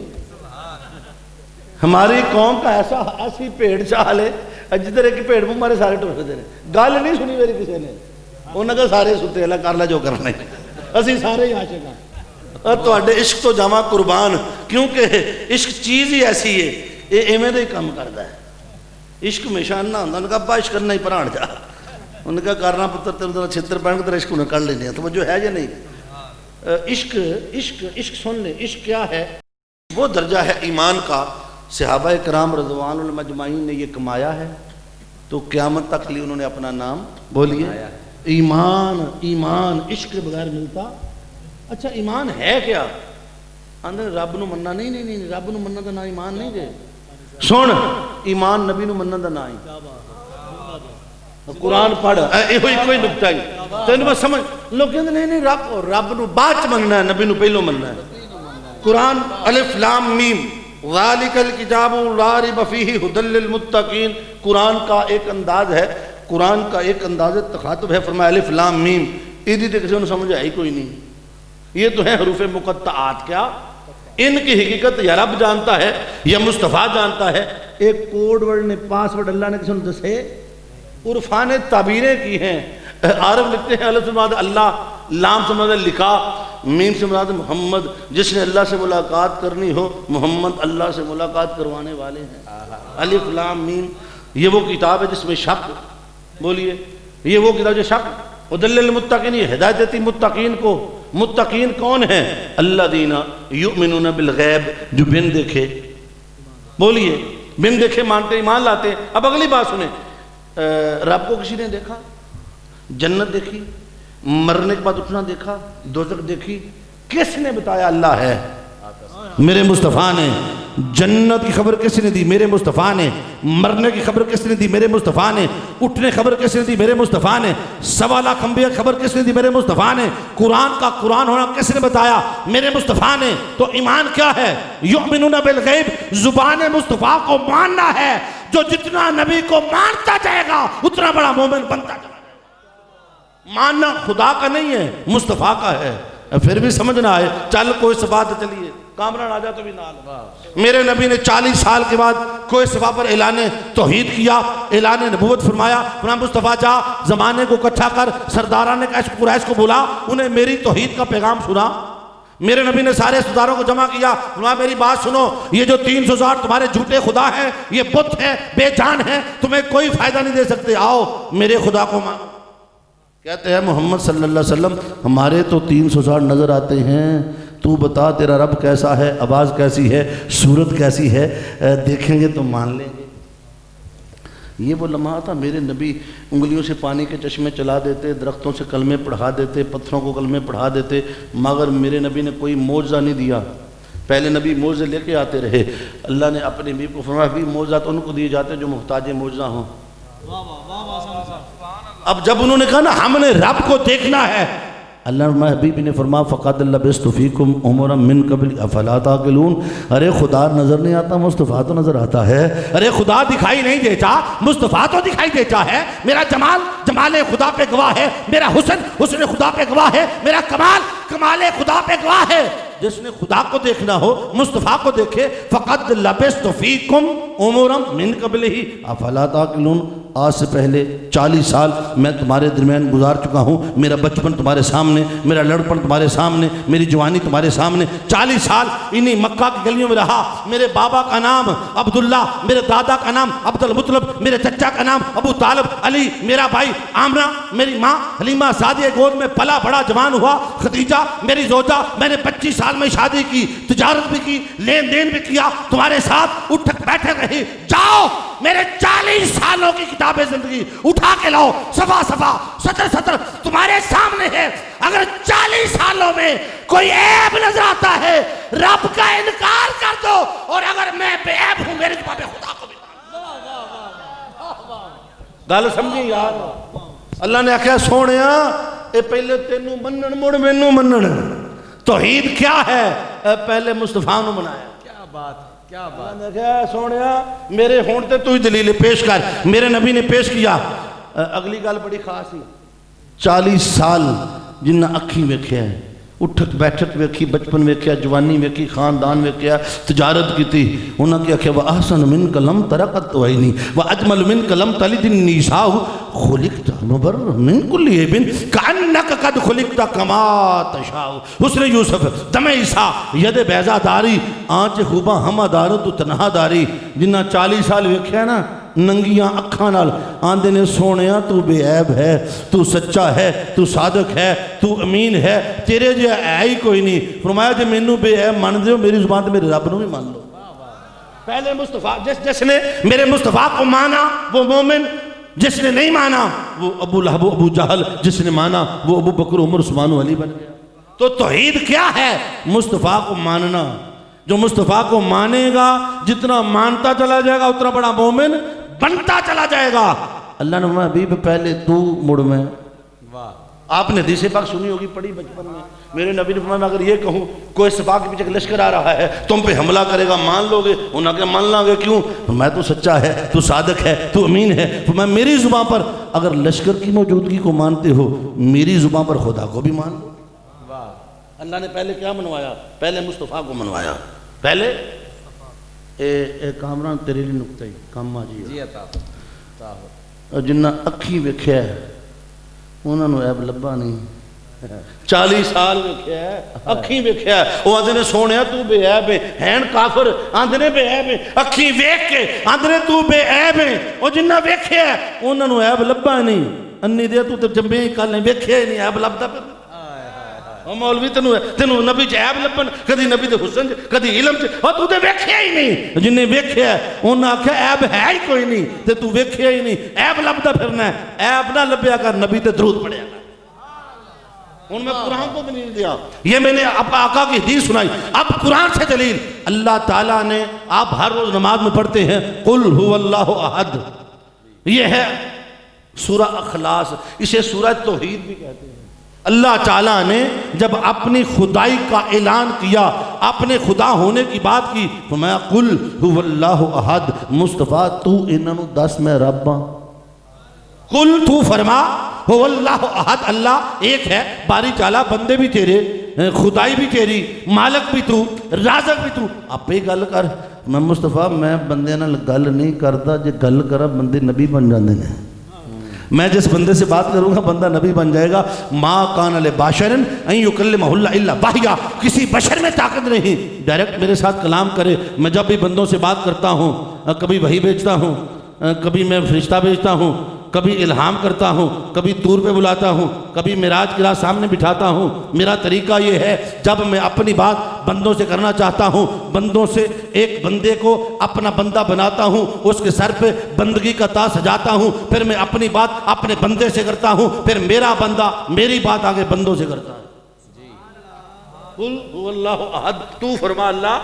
ہماری قوم کا ایسی پیڑ چال ہے جدھر ایک پیڑ منہ مارے سارے ٹوٹ دے. گل نہیں سنی میری کسی نے. انہوں نے سارے ستے اللہ کر لے جو کرنا ہے، اسی سارے ہی عاشق ہیں. تواڈے عشق تو جاواں قربان، کیونکہ عشق چیز ہی ایسی ہے، یہ ایویں دا ہی کام کردا ہے. عشق ہمیشہ نہ ہوندا. انہوں نے کہا ابا عشق کرنا ہی پران جا. انہوں نے کہا کرنا پتر تیرے چھتر پہن کے تیرا عشق انہیں کر لینے. توجہ ہے یا نہیں؟ عشق سن لیں. عشق کیا ہے؟ وہ درجہ ہے ایمان کا. صحابہ کرام رضوان المجمعین نے یہ کمایا ہے تو قیامت تک لیے انہوں نے اپنا نام بولیے ایمان عشق کے بغیر ملتا. اچھا ایمان ہے کیا؟ اندر رب نو مننا. نہیں رب نو مننا دا نا ایمان نہیں دے. سن ایمان نبی نو مننا دا نا ہی. قرآن پڑھ کوئی نکتہ ہی تینوں بس سمجھ. لوگ کہتے نہیں رب نو بعد مننا ہے، نبی نو پہلو مننا ہے. قرآن الف لام میم ذالک الکتاب لا ریب فیہ ھدی للمتقین. قرآن کا ایک انداز ہے، قرآن کا ایک انداز تخاطب ہے. فرمایا الف لام میم. ایدی تے کسی نے سمجھ آئی کوئی نہیں. یہ تو ہے حروف مقطعات. کیا ان کی حقیقت یا رب جانتا ہے یا مصطفیٰ جانتا ہے. ایک کوڈ ورڈ نے پاس ورڈ اللہ نے کسی نے دسے. عرفان تعبیریں کی ہیں. عارف لکھتے ہیں الف سے مراد اللہ، لام سے مراد لکھا، میم سے مراد محمد. جس نے اللہ سے ملاقات کرنی ہو محمد اللہ سے ملاقات کروانے والے ہیں. الف لام میم. یہ وہ کتاب ہے جس میں شک، بولیے یہ وہ کتاب جو شک ھدی للمتقین، یہ ہدایت دیتی متقین کو. متقین کون ہیں؟ الذین یؤمنون بالغیب، جو بن دیکھے، بولیے بن دیکھے مانتے ایمان لاتے. اب اگلی بات سنیں. رب کو کسی نے دیکھا؟ جنت دیکھی، مرنے کے بعد اٹھنا دیکھا، دوزخ دیکھی؟ کس نے بتایا اللہ ہے؟ میرے مصطفیٰ نے. جنت کی خبر کس نے دی؟ میرے مصطفیٰ نے۔ مرنے کی خبر کس نے دی؟ میرے مصطفیٰ نے۔ اٹھنے خبر کس نے دی؟ میرے مصطفیٰ نے۔ 1.25 لاکھ انبیاء کی خبر کس نے دی؟ میرے مصطفیٰ نے۔ قرآن کا قرآن ہونا کس نے بتایا؟ میرے مصطفیٰ نے۔ تو ایمان کیا ہے؟ یؤمنون بالغیب، زبان مصطفیٰ کو ماننا ہے۔ جو جتنا نبی کو مانتا جائے گا اتنا بڑا مومن بنتا جائے گا۔ ماننا خدا کا نہیں ہے، مصطفیٰ کا ہے۔ پھر بھی سمجھ نہ آئے، چل کوئی صفا تو چلیے، کامران آ جا تو بھی نال۔ میرے نبی نے 40 سال کے بعد کوئی صفا پر اعلان توحید کیا، اعلان نبوت فرمایا۔ فرمایا مصطفیٰ جا زمانے کو اکٹھا کر، سرداران قریش کو بلا، انہیں میری توحید کا پیغام سنا۔ میرے نبی نے سارے سرداروں کو جمع کیا، فرمایا میری بات سنو، یہ جو 300,000 تمہارے جھوٹے خدا ہیں، یہ بت ہیں، بے جان ہیں، تمہیں کوئی فائدہ نہیں دے سکتے، آؤ میرے خدا کو مانو۔ کہتے ہیں محمد صلی اللہ علیہ وسلم ہمارے تو 300,000 نظر آتے ہیں، تو بتا تیرا رب کیسا ہے، آواز کیسی ہے، صورت کیسی ہے، دیکھیں گے تو مان لیں گے۔ یہ وہ لمحہ تھا، میرے نبی انگلیوں سے پانی کے چشمے چلا دیتے، درختوں سے کلمے پڑھا دیتے، پتھروں کو کلمے پڑھا دیتے، مگر میرے نبی نے کوئی معجزہ نہیں دیا۔ پہلے نبی معجزے لے کے آتے رہے، اللہ نے اپنے نبی کو فرمایا بھی معجزہ تو ان کو دیے جاتے جو محتاج معجزہ ہوں۔ اب جب انہوں نے کہا نا ہم نے رب کو دیکھنا ہے، اللہ حبیب نے فرمایا فقد لبثت فیکم عمرا من قبل افلا تعقلون۔ ارے خدا نظر نہیں آتا، مصطفیٰ تو نظر آتا ہے۔ ارے خدا دکھائی نہیں دیتا، مصطفیٰ تو دکھائی دیتا ہے۔ میرا جمال جمال خدا پہ گواہ ہے، میرا حسن حسن خدا پہ گواہ ہے، میرا کمال کمال خدا پہ گواہ ہے۔ جس نے خدا کو دیکھنا ہو مصطفیٰ کو دیکھے۔ فقد لبثت فیکم عمرا من قبلہ افلا تعقلون، آج سے پہلے 40 سال میں تمہارے درمیان گزار چکا ہوں، میرا بچپن تمہارے سامنے، میرا لڑپن تمہارے سامنے، میری جوانی تمہارے سامنے۔ 40 سال انہی مکہ کی گلیوں میں رہا۔ میرے بابا کا نام عبداللہ، میرے دادا کا نام عبد المطلب، میرے چچا کا نام ابو طالب، علی میرا بھائی، آمنہ میری ماں، حلیمہ سعدیہ گود میں پلا بڑا جوان ہوا، خدیجہ میری زوجہ، میں نے 25 سال میں شادی کی، تجارت بھی کی، لین دین بھی کیا، تمہارے ساتھ اٹھک بیٹھک رہی۔ جاؤ میرے 40 سالوں کی کتاب زندگی اٹھا کے لاؤ، صفحہ صفحہ سطر سطر تمہارے سامنے ہے۔ اگر 40 سالوں میں کوئی عیب نظر آتا ہے رب کا انکار کر دو، اور اگر میں بے عیب ہوں میرے جواب خدا کو بھی گل سمجھی یار۔ اللہ نے آخیا سونیا اے پہلے تینوں منن مڑ مینوں منن۔ توحید کیا ہے؟ پہلے مصطفیٰ نے منایا۔ کیا بات، کیا بات۔ اللہ نے کہا سونیا میرے ہون تے تو ہی دلیل پیش کر۔ میرے نبی نے پیش کیا۔ اگلی گل بڑی خاص ہی، 40 سال جنہ اکھی ویکھیا ہے، اٹھک بیٹھک ویکھی، بچپن ویکھیا، جوانی ویکھی، خاندان ویکھیا، تجارت کی تھی۔ انہاں کیا کہ وَأَحْسَنُ مِنْكَ لَمْ تَرَقَتْ عَيْنِي وَأَجْمَلُ مِنْكَ لَمْ تَلِدِ النِّسَاءُ خُلِقْتَ مُبَرًّا مِنْ كُلِّ عَيْبٍ كَأَنَّكَ قَدْ خُلِقْتَ كَمَا تَشَاءُ۔ حسن یوسف، دم عیسیٰ، ید بیضا داری، آنچ خوباں ہمہ دارو تو تنہا داری۔ جنہ 40 سال ویکھیا نا ننگیاں اکھاں نال آندے نے سونیا تو بے عیب ہے، تو سچا ہے، تو صادق ہے، تو امین ہے، تیرے جے ہے ہی کوئی نہیں۔ فرمایا جے مینوں بے عیب مان دیو میری زبان تے میرے رب نو بھی مان لو۔ پہلے مصطفیٰ جس نے میرے مصطفیٰ کو مانا وہ مومن، جس نے نہیں مانا وہ ابو لہب ابو جہل، جس نے مانا وہ ابو بکر عمر عثمان و علی بن گیا۔ تو توحید کیا ہے؟ مصطفیٰ کو ماننا۔ جو مصطفیٰ کو مانے گا، جتنا مانتا چلا جائے گا اتنا بڑا مومن بنتا چلا جائے گا۔ اللہ نے فرمایا حبیب پہلے تو مڑ میں۔ واہ، آپ نے حدیث پاک سنی ہوگی، پڑھی بچپن میں۔ میرے نبی نے فرمایا میں اگر یہ کہوں کوئی صفا کے پیچھے لشکر آ رہا ہے تم پہ حملہ کرے گا، مان لو گے؟ انہوں نے کہا مان لیں گے۔ کیوں؟ میں تو سچا ہے، تو صادق ہے، تو امین ہے۔ فرمایا میری زبان پر اگر لشکر کی موجودگی کو مانتے ہو میری زبان پر خدا کو بھی مان لو۔ واہ، اللہ نے پہلے کیا منوایا؟ پہلے مصطفیٰ کو منوایا۔ پہلے اے کامران تیرے لیے نکتہ ہی کام آجی جی عطا ہو۔ جنہ اکھی ویکھیا ہے انہوں نے عیب لبا نہیں۔ 40 سال ویکھیا ہے، اکھی ویکھیا ہے، وہ آندے نے سونیا تو بے عیب ہے، ہین کافر آندے نے بے عیب ہے، اکھی ویکھ کے آندے نے تو بے عیب ہے۔ وہ جنہ ویکھیا ہے انہوں نے عیب لبا نہیں۔ انی دے تو تے جمبے ہی کل نے ویکھیا ہی نہیں، عیب لبدا پہ۔ مولوی تینوں نبی چ عیب لبن، کدی نبی دے حسن چ، کدی علم چ، اور تو تے ویکھیا ہی نہیں۔ جنہیں ویکھیا ہے انہاں آکھیا عیب ہے ہی کوئی نہیں، تے تو ویکھیا ہی نہیں، عیب لبدا پھرنا ہے۔ عیب نہ لبیا کر، نبی تے درود پڑھیا کر۔ ان میں قرآن کو دلیل دیا، یہ میں نے آقا کی حدیث سنائی، اب قرآن سے دلیل۔ اللہ تعالیٰ نے، آپ ہر روز نماز میں پڑھتے ہیں قل هو اللہ احد، یہ ہے سورہ اخلاص، اسے سورہ توحید بھی کہتے ہیں۔ اللہ تعالیٰ نے جب اپنی خدائی کا اعلان کیا، اپنے خدا ہونے کی بات کی، فرمایا قل هو اللہ احد، مصطفیٰ تو انہاں نوں دس میں رب ہاں۔ قل تو فرما هو اللہ احد، اللہ ایک ہے، باری تعالیٰ، بندے بھی تیرے، خدائی بھی تیری، مالک بھی تو، رازق بھی تو، آپ ہی گل کر۔ میں مصطفیٰ میں بندے نال گل نہیں کرتا، جے گل کرا بندے نبی بن جاندے نے، میں جس بندے سے بات کروں گا بندہ نبی بن جائے گا۔ ما کان لبشر ان یکلمہ اللہ الا وحیا، کسی بشر میں طاقت نہیں ڈائریکٹ میرے ساتھ کلام کرے۔ میں جب بھی بندوں سے بات کرتا ہوں، کبھی وحی بھیجتا ہوں، کبھی میں فرشتہ بھیجتا ہوں، کبھی الہام کرتا ہوں، کبھی طور پہ بلاتا ہوں، کبھی معراج کی رات سامنے بٹھاتا ہوں۔ میرا طریقہ یہ ہے، جب میں اپنی بات بندوں سے کرنا چاہتا ہوں، بندوں سے ایک بندے کو اپنا بندہ بناتا ہوں، اس کے سر پہ بندگی کا تاج سجاتا ہوں، پھر میں اپنی بات اپنے بندے سے کرتا ہوں، پھر میرا بندہ میری بات آگے بندوں سے کرتا ہے۔ قل هو اللہ احد، تو فرما اللہ،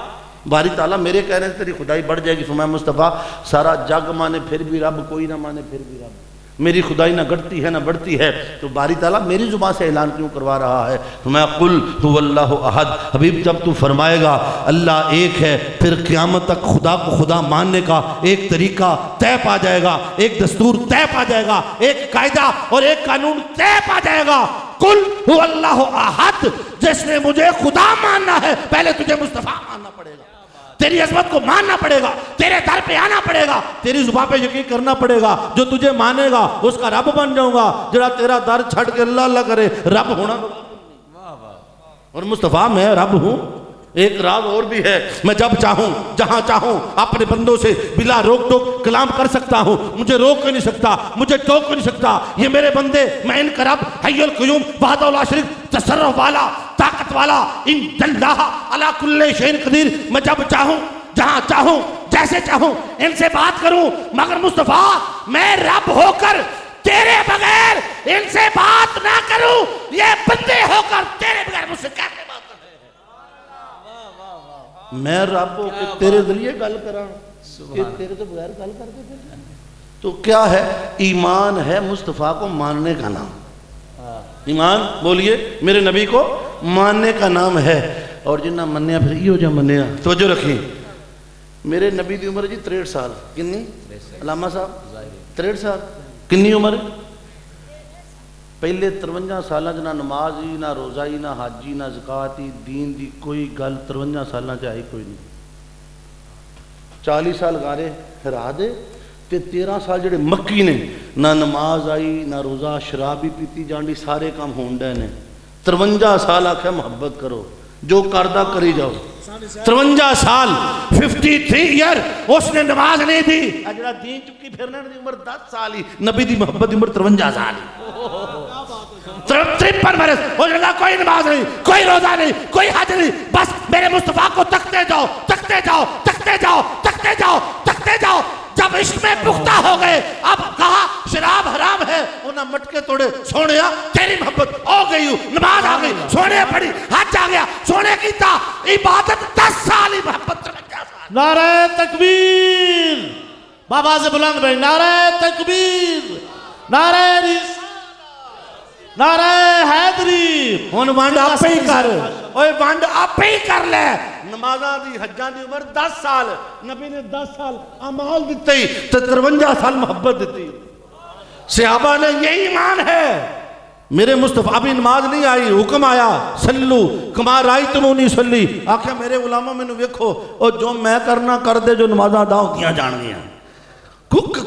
باری تعالیٰ میرے کہنے سے تیری خدائی بڑھ جائے گی۔ فرمایا مصطفیٰ سارا جگ مانے پھر بھی رب، کوئی نہ مانے پھر بھی رب، میری خدائی نہ گھٹتی ہے نہ بڑھتی ہے، تو باری تعالیٰ میری زبان سے اعلان کیوں کروا رہا ہے؟ فرمایا قل هو اللہ احد۔ حبیب جب تو فرمائے گا اللہ ایک ہے، پھر قیامت تک خدا کو خدا ماننے کا ایک طریقہ طے پا جائے گا، ایک دستور طے پا جائے گا، ایک قاعدہ اور ایک قانون طے پا جائے گا۔ قل هو اللہ احد، جس نے مجھے خدا ماننا ہے پہلے تجھے مصطفیٰ ماننا پڑے گا، تیری عظمت کو ماننا پڑے گا، تیرے در پہ آنا پڑے گا، تیری زبان پہ یقین کرنا پڑے گا، جو تجھے مانے گا اس کا رب بن جاؤں گا۔ جڑا تیرا در چھڑ کے اللہ اللہ کرے، رب ہونا اور مصطفیٰ میں رب ہوں۔ ایک راز اور بھی ہے، میں جب چاہوں جہاں چاہوں اپنے بندوں سے بلا روک ٹوک کلام کر سکتا ہوں، مجھے روک کے نہیں سکتا، مجھے ٹوک کے نہیں سکتا۔ یہ میرے بندے، میں ان کا رب حی القیوم وحدہ لا شریک، تصرف والا، طاقت والا، ان اللہ علی کل شیء قدیر، میں جب چاہوں جہاں چاہوں جیسے چاہوں ان سے بات کروں، مگر مصطفیٰ میں رب ہو کر تیرے بغیر ان سے بات نہ کروں، یہ بندے ہو کر تیرے بغیر مجھ سے کیسے بات کریں؟ میں رب ہو کے تیرے ذریعے گل کراں کہ تیرے تو بغیر گل کر دے؟ تو کیا ہے؟ ایمان ہے مصطفیٰ کو ماننے کا نام۔ ایمان بولیے، میرے نبی کو ماننے کا نام ہے، اور جنہ منیا پھر یہ ہو جا منیا۔ توجہ رکھیں، میرے نبی دی عمر جی 63 سال، کنی علامہ صاحب 63 سال، کنی عمر؟ پہلے 53 سالہ نہ نماز ہی، نہ روزہ ہی، نہ حج ہی، نہ زکات ہی، دین دی کوئی گل 53 سالہ چاہی کوئی نہیں۔ 40 سال گارے ہرا دے تے 13 سال جڑے مکی نے، نہ نماز آئی، نہ روزہ، شراب بھی پیتی جانڈی، سارے کام ہونڈے نے۔ 53 سال آکھے محبت کرو، جو کردہ کری جاؤ۔ 53 سال 53 ایئر اس نے نماز نہیں دی، اجڑا دین چکی پھرنے دی عمر 10 سال ہی، نبی دی محبت دی عمر 53 سال ہی۔ 53 برس ہو جائے گا، کوئی نماز نہیں، کوئی روزہ نہیں، کوئی حج نہیں، بس میرے مصطفیٰ کو تکتے جاؤ، تکتے جاؤ، تکتے جاؤ، تکتے جاؤ، تکتے جاؤ۔ جب عشق میں پختہ ہو گئے، اب کہا شراب حرام ہے، انہاں مٹکے توڑے، سونیا تیری محبت ہو گئی ہوں، نماز آ گئی، سونے پڑی، حج آ گیا، سونے کی تا عبادت 10 سال ہی، محبت 53 سال۔ نعرہ تکبیر، بابا سے بلند بھائی، نعرہ تکبیر، نعرہ رسالت، نعرہ حیدری۔ ہن وانڈ آپ ہی کر، اوے وانڈ آپ ہی کر لے۔ نمازاں دی حجاں دی عمر 10 سال، نبی نے 10 سال اعمال دیتے ہی، 53 سال محبت دیتی۔ صحابہ نے یہی ایمان ہے۔ میرے مصطفیٰ ابھی نماز نہیں آئی، حکم آیا سلو کما رائیتمونی صلی، آکھیا میرے غلاموں میں نے ویکھو، اور جو میں کرنا کر دے، جو نمازاں ادا ہوتیاں جان گیاں۔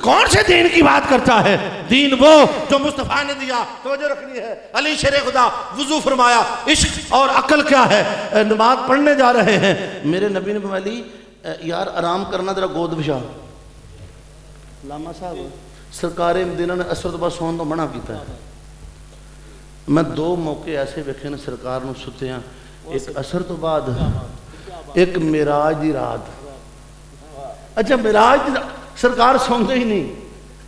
کون سے دین کی بات کرتا ہے؟ دین وہ جو مصطفیٰ نے دیا۔ توجہ رکھنی ہے، علی شیر خدا وضو فرمایا، عشق اور عقل کیا ہے؟ نماز پڑھنے جا رہے ہیں، میرے نبی نے فرمایا علی یار آرام کرنا ذرا گود بچھا۔ علامہ صاحب سرکار مدینہ نے اثر تو بعد سون تو منع کیتا ہے۔ میں 2 موقع ایسے ویکھے نے سرکار نو ستے ہیں، ایک اثر تو بعد، ایک معراج دی رات۔ اچھا معراج دی سرکار سوندے ہی نہیں،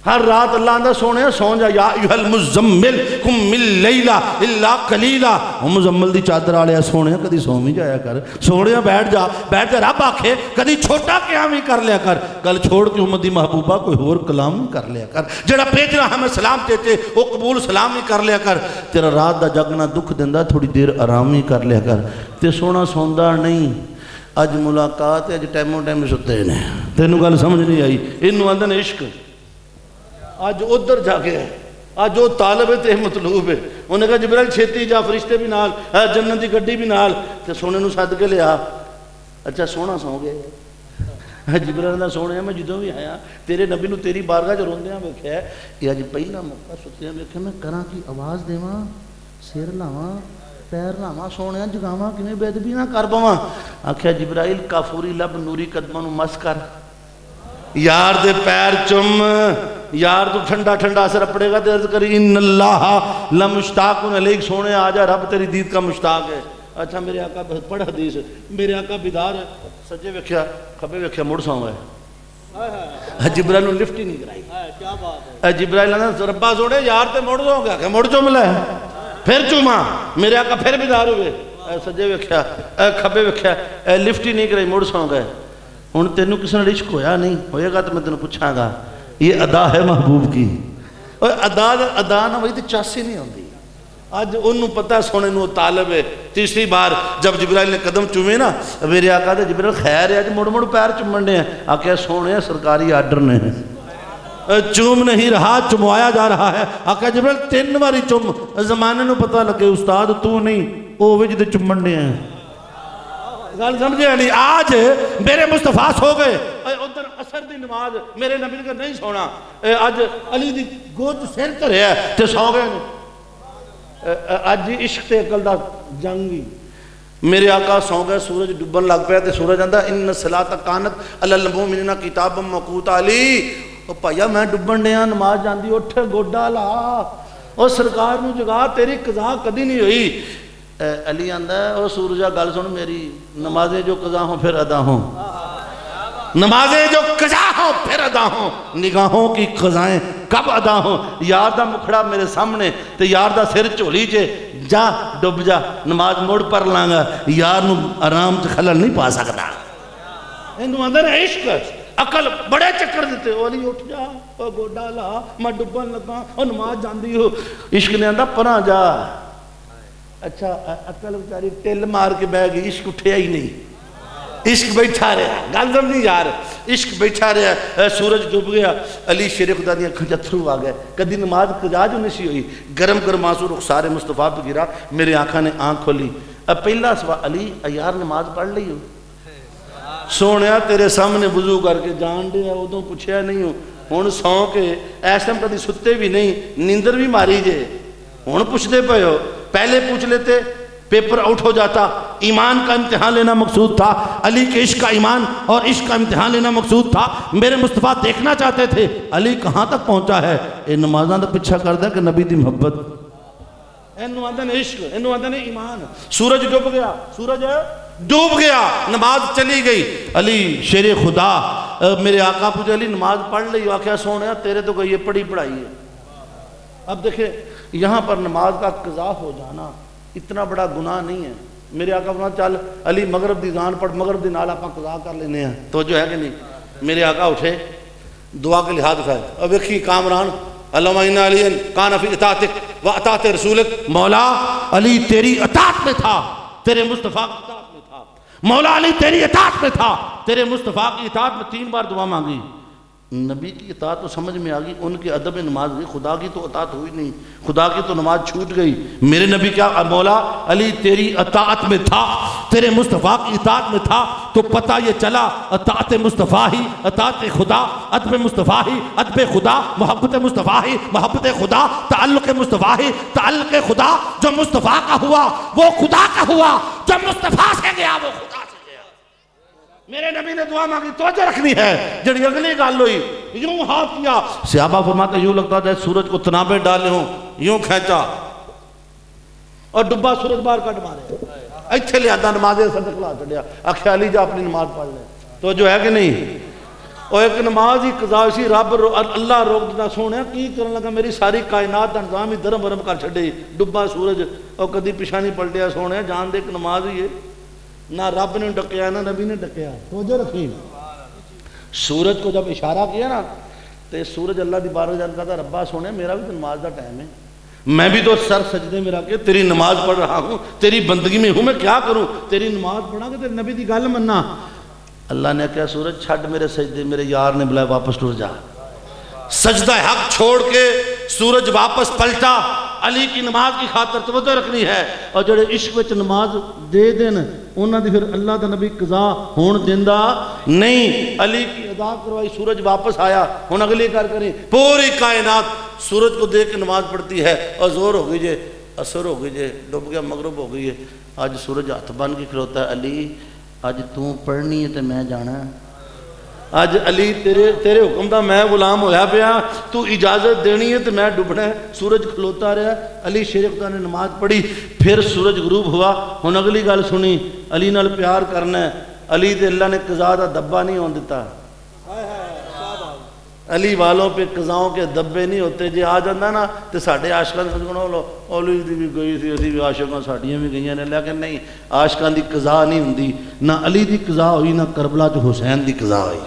ہر رات اللہ اندر سونے سو جا یا ایوہ المزمل کم من لیلہ الا قلیلہ. مزمل دی چادر آلیا سونے کدی سو بھی جایا کر, سونے بیٹھ جا رب آکھے کدی چھوٹا قیام ہی کر لیا کر, کل چھوڑ کے امت دی محبوبہ کوئی اور کلام ہی کر لیا کر, جڑا بھیجنا ہمیں سلام دیتے وہ قبول سلام ہی کر لیا کر. تیرا رات دا جگنا دکھ دیندہ تھوڑی دیر آرام ہی کر لیا کر. تے سونا سوندہ نہیں, اج ملاقات ہے, اج ٹیموں ٹیم ستے نے, تینوں گل سمجھ نہیں آئی. انہوں اندن عشق آج ادھر جا کے ہے, آج وہ طالب ہے تے مطلوب ہے. انہوں نے کہا جبرائیل چھیتی جا, فرشتے بھی نال, جنت دی گڈی بھی نال, تے سونے نو سد کے لیا. اچھا سونا سو گئے جبرائیل نے سونے میں جدوں بھی آیا تیرے نبی نو تیری بارگاہ جو روندے ہیں ویکھیا ہے کہ اج پہلا موقع ستے ہیں ویکھیا میں کراں کی آواز دیواں, سر لاواں, پیر لاواں, سونے جگاواں, کیویں بے ادبی نہ کر پواں. آکھیا جبرائیل کافوری لب نوری قدماں نو مس کر, یار دے پیر چم, یار تو ٹھنڈا ٹھنڈا اثر اپڑے گا. تے عرض کری ان اللہ لمشتاق علیک, سونے آجا رب تیری دید کا مشتاق ہے. اچھا میرے آقا پڑھ حدیث, میرے آقا بیدار ہے, سجے ویکھیا کھبے ویکھیا مڑ سو ہے. جبرائیل نے لفٹ ہی نہیں کرائی. کیا بات ہے, جبرائیل نے ربا سوڑے یار تے مڑ سو گیا کہ مڑ چوم لے, پھر چوما. میرے آقا پھر بیدار ہوئے, سجے ویکھیا کھبے ویکھیا, لفٹ ہی نہیں کرائی, مڑ سو گئے. ہن تینوں کسی نے عشق ہویا نہیں ہوئے گا تو میں تینوں پوچھاں گا, یہ ادا ہے محبوب کی. اور ادا نہ وہی تو چاسی نہیں ہوندی. آج انہوں پتہ سونے نو طالب ہے. تیسری بار جب جبرائیل نے قدم چومے نا, میرے آقا دے جبرائیل خیر ہے, آج مڑ مڑ پیر چومنے ہیں. آقا سونے سرکاری آرڈر نے, چوم نہیں رہا چموایا جا رہا ہے. آقا جبرائیل 3 باری چوم, زمانے نو پتہ لگے استاد تو نہیں او وچ دے چومنے ہیں. گل سمجھے نہیں, آج میرے مصطفیٰ سو گئے, ادھر اثر دی نماز میرے نبی نے نہیں سونا, آج علی دی گود سر کرے ہے تے سو گئے نے. آج عشق تے عقل دا جنگی. میرے آقا سو گئے, سورج ڈبن لگ پیا تے سورج آندا ان الصلاۃ کانت علی المؤمنین کتابا موقوتا. علی او بھایا میں ڈبن ڈیا, نماز جاندی, اٹھ گوڈا لا, او سرکار نو جگا, تیری قضا کدی نہیں ہوئی. علی آندہ ہے او سورجہ گل سن میری, نمازیں جو قضا ہوں پھر ادا ہوں, نمازیں جو قضا ہوں پھر ادا ہوں, نگاہوں کی قضائیں کب ادا ہوں. یار دا مکھڑا میرے سامنے تے یار دا سر چولی چے, جا ڈب جا, نماز موڑ پر لانگا, یار نو آرام چ خلل نہیں پا سکتا. انہوں اندر عشق عقل بڑے چکر دیتے, او علی اٹھ جا, او گوڈا لا, میں ڈبن لگا, او نماز جاندی ہو. عشق نے آندہ پناہ جا. اچھا عقل بیچاری ٹل مار کے بہ گئی, عشق اٹھیا ہی نہیں, عشق بیٹھا رہا. گل سمجھ یار, عشق بیٹھا رہا. سورج ڈوب گیا, علی شیر خدا دی اکھاں جتھرو آ گئے. کدی نماز قضا جو نہیں سی ہوئی, گرم گرم آنسو رخسار مصطفیٰ پہ گرا. میرے آنکھاں نے آنکھ کھولی. اب پہلا سوال, علی یار نماز پڑھ لی ہو؟ سونیا تیرے سامنے وضو کر کے جان دیا, ادوں پوچھیا نہیں ہوں. ہن سو کے ایس ٹائم کدی ستے بھی نہیں, نیندر بھی ماری جے, ہن پوچھتے پے ہو. پہلے پوچھ لیتے پیپر آؤٹ ہو جاتا. ایمان کا امتحان لینا مقصود تھا, علی کے عشق کا ایمان اور عشق کا امتحان لینا مقصود تھا. میرے مصطفیٰ دیکھنا چاہتے تھے علی کہاں تک پہنچا ہے. اے نمازاں دا پیچھا کردا کہ نبی دی محبت, اینو آندن عشق, اینو آندن ایمان. سورج ڈوب گیا, سورج ڈوب گیا, نماز چلی گئی. علی شیر خدا, میرے آقا پوچھے علی نماز پڑھ لی؟ آخیا سونے تیرے تو کوئی یہ پڑھی پڑھائی ہے. اب دیکھیں یہاں پر نماز کا قضا ہو جانا اتنا بڑا گناہ نہیں ہے. میرے آقا فرمایا چل علی مغرب دی زان پڑھ, مغرب دی نال آپاں قضا کر لینے ہیں. تو جو ہے کہ نہیں, میرے آقا اٹھے, دعا کے لحاظ دکھائے. اب دیکھیے کامران, اللہم انا علی کان فی اطاعتک و اطاعت رسولک. مولا علی تیری اطاعت میں تھا, تیرے مصطفیٰ کی اطاعت میں تھا. مولا علی تیری اطاعت میں تھا, تیرے مصطفیٰ کی اطاعت میں 3 بار دعا مانگی. نبی کی اطاعت تو سمجھ میں آ گئی, ان کے ادب نماز گئی. خدا کی تو اطاعت ہوئی نہیں, خدا کی تو نماز چھوٹ گئی. میرے نبی کیا, مولا علی تیری اطاعت میں تھا, تیرے مصطفیٰ کی اطاعت میں تھا. تو پتہ یہ چلا اطاعت مصطفیٰ ہی اطاعت خدا, ادب مصطفیٰ ہی ادب خدا, محبت مصطفیٰ ہی محبت خدا, تعلق مصطفیٰ ہی تعلق خدا. جو مصطفیٰ کا ہوا وہ خدا کا ہوا, جو مصطفیٰ سے گیا وہ خدا. میرے نبی نے دعا مانگی, توجہ رکھنی ہے. جڑی اگلی گل ہوئی, یوں ہاتھ کیا, صحابہ فرماتے یوں لگتا تھا سورج کو تنابے ڈالے ہوں, یوں کھینچا اور ڈبا سورج باہر کٹ مارے. ایتھے لے آدھا نمازیں صدق لا چڑیا. آخیا علی جا اپنی نماز پڑھ لے. تو جو ہے کہ نہیں, اور ایک نماز ہی قضا سی رب اللہ روک دیتا سونے کی کرن لگا میری ساری کائنات دا نظام ہی درم برم کر چھڑے ڈبا سورج اور کدی پیچھا نہیں پلٹیا سونے جان دے ایک نماز ہی ہے نہ رب نے ڈکیا نہ نبی نے ڈکیا توجہ رکھی سورج کو جب اشارہ کیا نا تو سورج اللہ دی بارگاہ جان کہتا ربا سونے میرا بھی تو نماز دا ٹائم ہے میں بھی تو سر سجدے میں رکھ کے تیری نماز پڑھ رہا ہوں تیری بندگی میں ہوں میں کیا کروں تیری نماز پڑھا کہ تیری نبی دی گل مننا اللہ نے کہا سورج چھڑ میرے سجدے میرے یار نے بلایا واپس ٹر جا سجدہ حق چھوڑ کے سورج واپس پلٹا علی کی نماز کی خاطر توجہ رکھنی ہے اور جڑے عشق وچ نماز دے دین انہاں دی پھر اللہ دا نبی قضا ہون دیندا نہیں علی کی ادا کروائی سورج واپس آیا ہن اگلی کر کریں پوری کائنات سورج کو دیکھ کے نماز پڑھتی ہے اور زور ہو گئی جے اثر ہو گئی جے ڈوب گیا مغرب ہو گئی ہے آج سورج ہاتھ بن کے کھلوتا ہے علی آج تو پڑھنی ہے تو میں جانا آج علی تیرے حکم دا میں غلام ہویا پیا تو اجازت دینی ہے تو میں ڈوبنا ہے سورج کھلوتا رہا علی شیر خدا نے نماز پڑھی پھر سورج غروب ہوا ہن اگلی گل سنی علی نال پیار کرنا ہے علی تے اللہ نے قضا دا دبا نہیں ہون دیتا علی والوں پہ قضاؤں کے دبے نہیں ہوتے جی آ جاندہ نا تو ساڑھے عاشقان سجنوں لو اولوی دی بھی گئی تھی اسی بھی عاشقان ساڑھیاں بھی گئیاں نے لیکن نہیں عاشقان دی قضا نہیں ہوندی نہ علی دی قضا ہوئی نہ کربلا جو حسین دی قضا ہوئی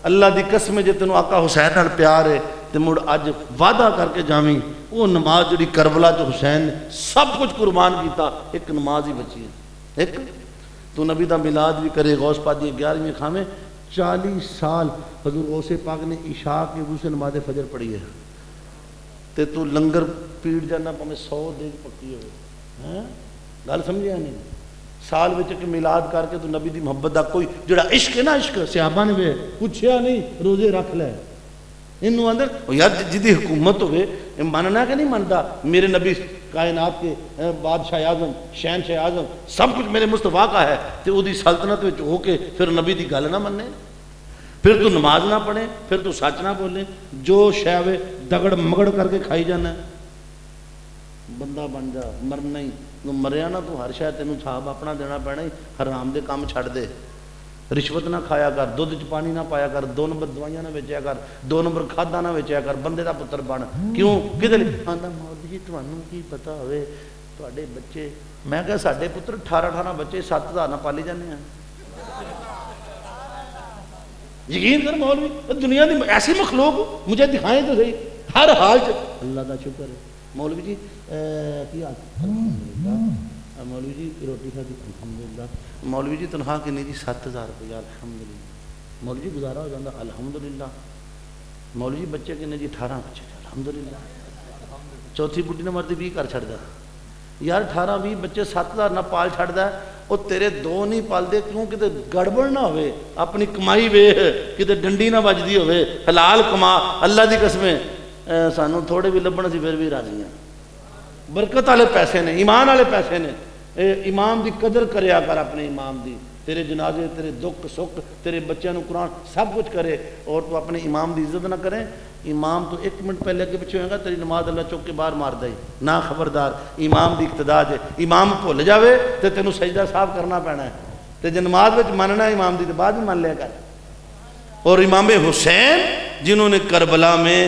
اللہ دی قسم جے تینوں آقا حسین نال پیار ہے تے مڑ اج وعدہ کر کے جاویں وہ نماز جڑی کربلا جو حسین نے سب کچھ قربان کیتا ایک نماز ہی بچی ہے ایک تو نبی دا میلاد بھی کرے غوث پاک دی 11ویں کھاویں 40 سال حضور غوث پاک نے عشاء کے وضو سے نماز فجر پڑھی ہے تے تو لنگر پیڑ جانا پہ 100 دیگ پکی ہوئے گل سمجھے نہیں سال وچ کہ میلاد کر کے تو نبی دی محبت دا کوئی جڑا عشق ہے نا عشق صحابہ نے بھی پوچھیا نہیں روزے رکھ لے انہوں اندر یار جدی حکومت ہوئے ماننا کہ نہیں مانتا میرے نبی کائنات کے بادشاہ اعظم شہنشاہ اعظم سب کچھ میرے مصطفیٰ کا ہے تو وہ دی سلطنت وچ ہو کے پھر نبی دی گل نہ مننے پھر تو نماز نہ پڑھے پھر تو سچ نہ بولے جو شے دگڑ مگڑ کر کے کھائی جانا بندہ بن جا مرنا ہی مریا نا تو ہر شے تینوں چھاپ اپنا دینا پینا ہی حرام دے کام چھڑ دے رشوت نہ کھایا کر دودھ چ پانی نہ پایا کر 2 نمبر دوائیاں نہ ویچیا کر 2 نمبر کھادا نہ ویچیا کر بندے دا پتر بن کیوں کدے آندا مولوی جی تانوں کی پتہ ہوئے تواڈے بچے میں کہا ساڈے پتر 18 بچے 7000 نہ پالی جانے ہیں یقین کر مولوی دنیا دی ایسی مخلوق مجھے دکھائیں تو صحیح ہر حال چ اللہ دا شکر ہے مولوی جی کی الحمدللہ مولوی جی روٹی کھا دی الحمدللہ مولوی جی تنخواہ کتنی جی 7000 روپیہ الحمدللہ مولوی جی گزارا ہو جاتا الحمدللہ مولوی جی بچے کتنے جی 18 بچے الحمدللہ چوتھی بڈی نے مرضی 20 کر چھڑ دا یار 18-20 بچے 7000 نہ پال چھڑ دا وہ تیرے 2 نہیں پال دے کیوں کتے گڑبڑ نہ ہوئے اپنی کمائی وے کتے ڈنڈی نہ بج دی ہوئے حلال کما اللہ دی قسمیں سانوں تھوڑے بھی لبن سی پھر بھی راضی ہیں برکت والے پیسے نے ایمان والے پیسے نے امام دی قدر کریا کر اپنے امام دی تیرے جنازے تیرے دکھ سکھ تیرے بچوں کو قرآن سب کچھ کرے اور تو اپنے امام دی عزت نہ کریں امام تو 1 منٹ پہلے کے پیچھے ہوئے گا تیری نماز اللہ چوک کے باہر مار دے نہ خبردار امام دی اقتدا ہے امام بھول جاوے تو تینوں سجدہ صاحب کرنا پینا ہے تے جے نماز وچ مننا امام دی تے بعد بھی من لیا کر اور امام حسین جنہوں نے کربلا میں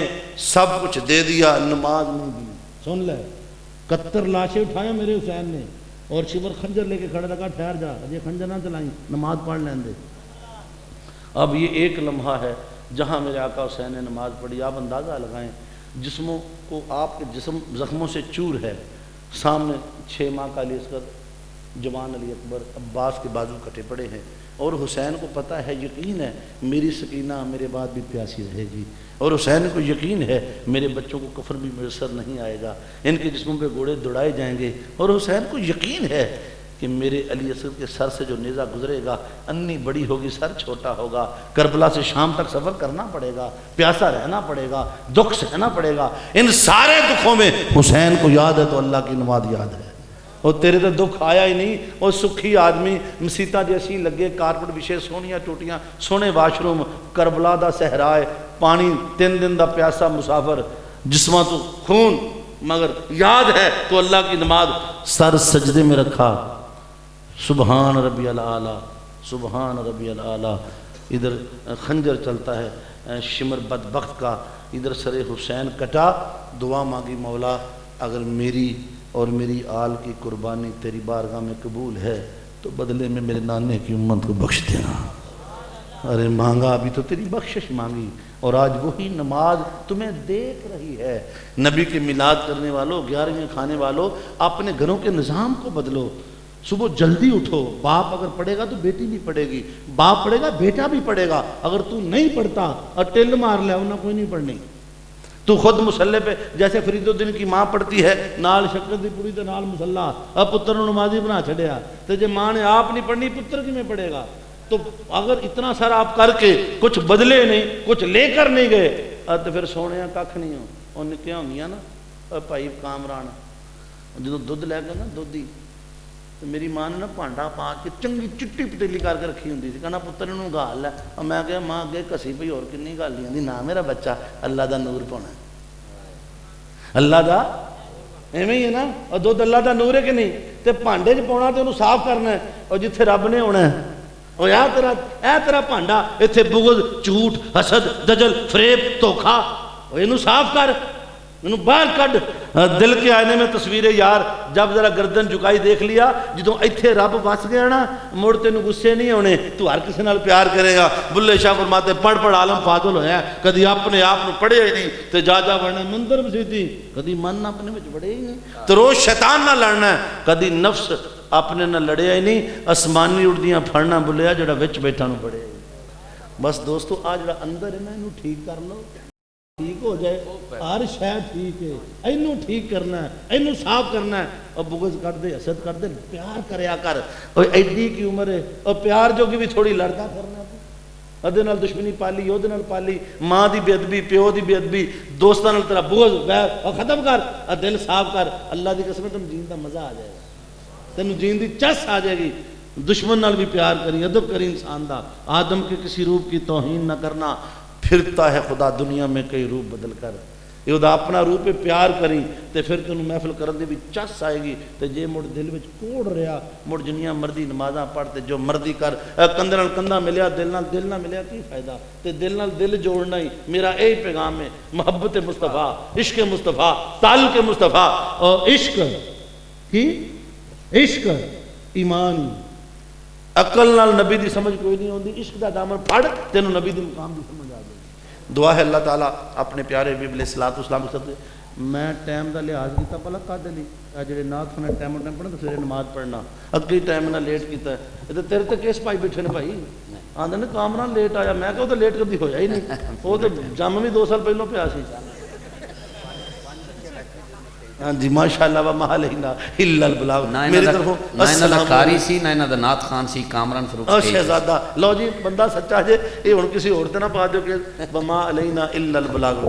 سب کچھ دے دیا نماز نہیں دی سن لے 71 لاشیں اٹھائیں میرے حسین نے اور شبر خنجر لے کے کھڑا رکھا ٹھہر جا یہ خنجر نہ چلائیں نماز پڑھ لیں دے اب یہ ایک لمحہ ہے جہاں میرے آقا حسین نے نماز پڑھی آپ اندازہ لگائیں جسموں کو آپ کے جسم زخموں سے چور ہے سامنے 6 ماہ کا علی اصغر جوان علی اکبر عباس کے بازو کٹے پڑے ہیں اور حسین کو پتہ ہے یقین ہے میری سکینہ میرے بعد بھی پیاسی رہے گی اور حسین کو یقین ہے میرے بچوں کو کفن بھی میسر نہیں آئے گا ان کے جسموں پہ گھوڑے دوڑائے جائیں گے اور حسین کو یقین ہے کہ میرے علی اصغر کے سر سے جو نیزہ گزرے گا انی بڑی ہوگی سر چھوٹا ہوگا کربلا سے شام تک سفر کرنا پڑے گا پیاسا رہنا پڑے گا دکھ سہنا پڑے گا ان سارے دکھوں میں حسین کو یاد ہے تو اللہ کی نماز یاد ہے اور تیرے تو دکھ آیا ہی نہیں اور سکھی آدمی مسیتاں جیسی لگے کارپٹ بچھے سونیاں ٹوٹیاں سونے واش روم کربلا دا صحرائے پانی 3 دن دا پیاسا مسافر جسماں تو خون مگر یاد ہے تو اللہ کی نماز سر سجدے میں رکھا سبحان ربی العالی سبحان ربی العالی ادھر خنجر چلتا ہے شمر بدبخت کا، ادھر سر حسین کٹا، دعا مانگی مولا اگر میری اور میری آل کی قربانی تیری بارگاہ میں قبول ہے تو بدلے میں میرے نانے کی امت کو بخش دینا۔ ارے مانگا ابھی تو تیری بخشش مانگی، اور آج وہی نماز تمہیں دیکھ رہی ہے۔ نبی کے میلاد کرنے والوں، 11ویں کھانے والوں، اپنے گھروں کے نظام کو بدلو۔ صبح جلدی اٹھو، باپ اگر پڑھے گا تو بیٹی بھی پڑھے گی، باپ پڑھے گا بیٹا بھی پڑھے گا۔ اگر تو نہیں پڑھتا اور ٹل مار لے انہیں کوئی نہیں پڑھنی، تو خود مسلح پہ جیسے فرید الدین کی ماں پڑھتی ہے نال شکر دی پوری تے نال مسلح، اب پتر نو نمازی بنا چھڑیا، تو جے ماں نے آپ نہیں پڑھنی پتر کی میں پڑھے گا؟ تو اگر اتنا سارا آپ کر کے کچھ بدلے نہیں، کچھ لے کر نہیں گئے تو پھر سونے کھ نہیں ہو۔ اور نکیاں ہونگیاں نا بھائی کامران، جدو دودھ لے کے نا دودھی تو میری ماں نے نا پانڈا پا کے چنگی چٹی پتیلی کر کے رکھی ہوندی سی، کہنا پتر انہوں گال لے، اور میں کہا ماں اگے کسی پئی اور کنی گال لی آندی، نہ میرا بچہ اللہ دا نور پانا ہے، اللہ دا ایویں ہی ہے نا، اور دودھ اللہ دا نور ہے کہ نہیں، تے پانڈے چ پاؤنا تے انہوں صاف کرنا ہے، اور جتھے رب نے ہونا ہے او یا تیرا پانڈا ایتھے بغض جھوٹ حسد دجل فریب دھوکھا، او اینو صاف کر، اینو باہر کڈ۔ دل کے آئینے میں تصویر یار جب ذرا گردن جھکائی دیکھ لیا، جدوں ایتھے رب وس گیا نا مڑ تینوں غصے نہیں ہونے، تو ہر کسی نال پیار کرے گا۔ بلے شاہ فرماتے پڑھ عالم فاضل ہویا ہے، کدی اپنے آپ نو پڑھے ہی نہیں تے جا بڑھنا مندر مسیتی، کدی من اپنے وچ بڑھے ہی نہیں، تو روز شیطان نہ لڑنا ہے، کدی نفس اپنے نہ لڑیا ہی نہیں، آسمانی اڑدیاں پھڑنا بلیا جڑا وچ بیٹھا نو پڑے۔ بس دوستو آ جڑا اندر ہے نا اینو ٹھیک کر لو، ٹھیک ہو جائے، ہر شے ٹھیک ہے، اینو ٹھیک کرنا ہے، اینو صاف کرنا ہے، اور بغض کر دے حسد کر دے، پیار کریا کر، اور ایڈی کی عمر ہے، اور پیار جو کہ بھی تھوڑی لڑتا کرنا، ادھے نال دشمنی پالی اودے نال پالی، ماں دی بے ادبی پیو دی بے ادبی دوستاں نال تیرا بغض ویر اور ختم کر، اور دل صاف کر، اللہ دی قسم تینوں جین دا مزہ آ جائے گا، تینوں جین دی چس آ جائے گی۔ دشمن نال بھی پیار کری، ادب کری انسان دا، آدم کے کسی روپ کی توہین نہ کرنا، پھرتا ہے خدا دنیا میں کئی روپ بدل کر، یہ دا اپنا روپ پہ پیار کری تے پھر تینوں محفل کرن دی بھی چس آئے گی، تے جے مڑ دل وچ کوڑ رہا، مڑ جنیاں مردی نمازاں پڑھتے جو مردی کر، کندھے نال کندھا ملیا دل نہ ملیا کی فائدہ، تے دل نال دل جوڑنا ہی میرا اے پیغام ہے، محبت مصطفیٰ، عشق مصطفیٰ، تعلق مصطفیٰ، اور عشق کی عشق ایمان، عقل نال نبی دی سمجھ کوئی نہیں ہوندی، عشق دا دامن پھڑ تینوں نبی دی مقام دی سمجھ آ جائے۔ دعا ہے اللہ تعالیٰ اپنے پیارے حبیب علیہ الصلوۃ والسلام کے ساتھ۔ میں ٹائم دا لحاظ کیتا پہلا کد نہیں، جڑے نعت خانے ٹائم پڑھنا تو سویرے نماز پڑھنا، اگے ٹائم نہ لیٹ کیتا ہے، تے تیرے تے کیس پائی بیٹھے نے بھائی، آندے نے کامران لیٹ آیا، میں کہ وہ تو لیٹ کبھی ہویا ہی نہیں، وہ تو جم بھی 2 سال پہلوں پیا سی۔ ہاں جی ماشاءاللہ وما علینا الا البلاغ، میری طرفوں نہ کاری سی نہ انہاں دا نعت خان سی، کامران فروخ اور شہزادہ لو جی بندہ سچا جے، یہ ہن کسی اور تے نہ پا دیو کہ وما علینا الا البلاغ۔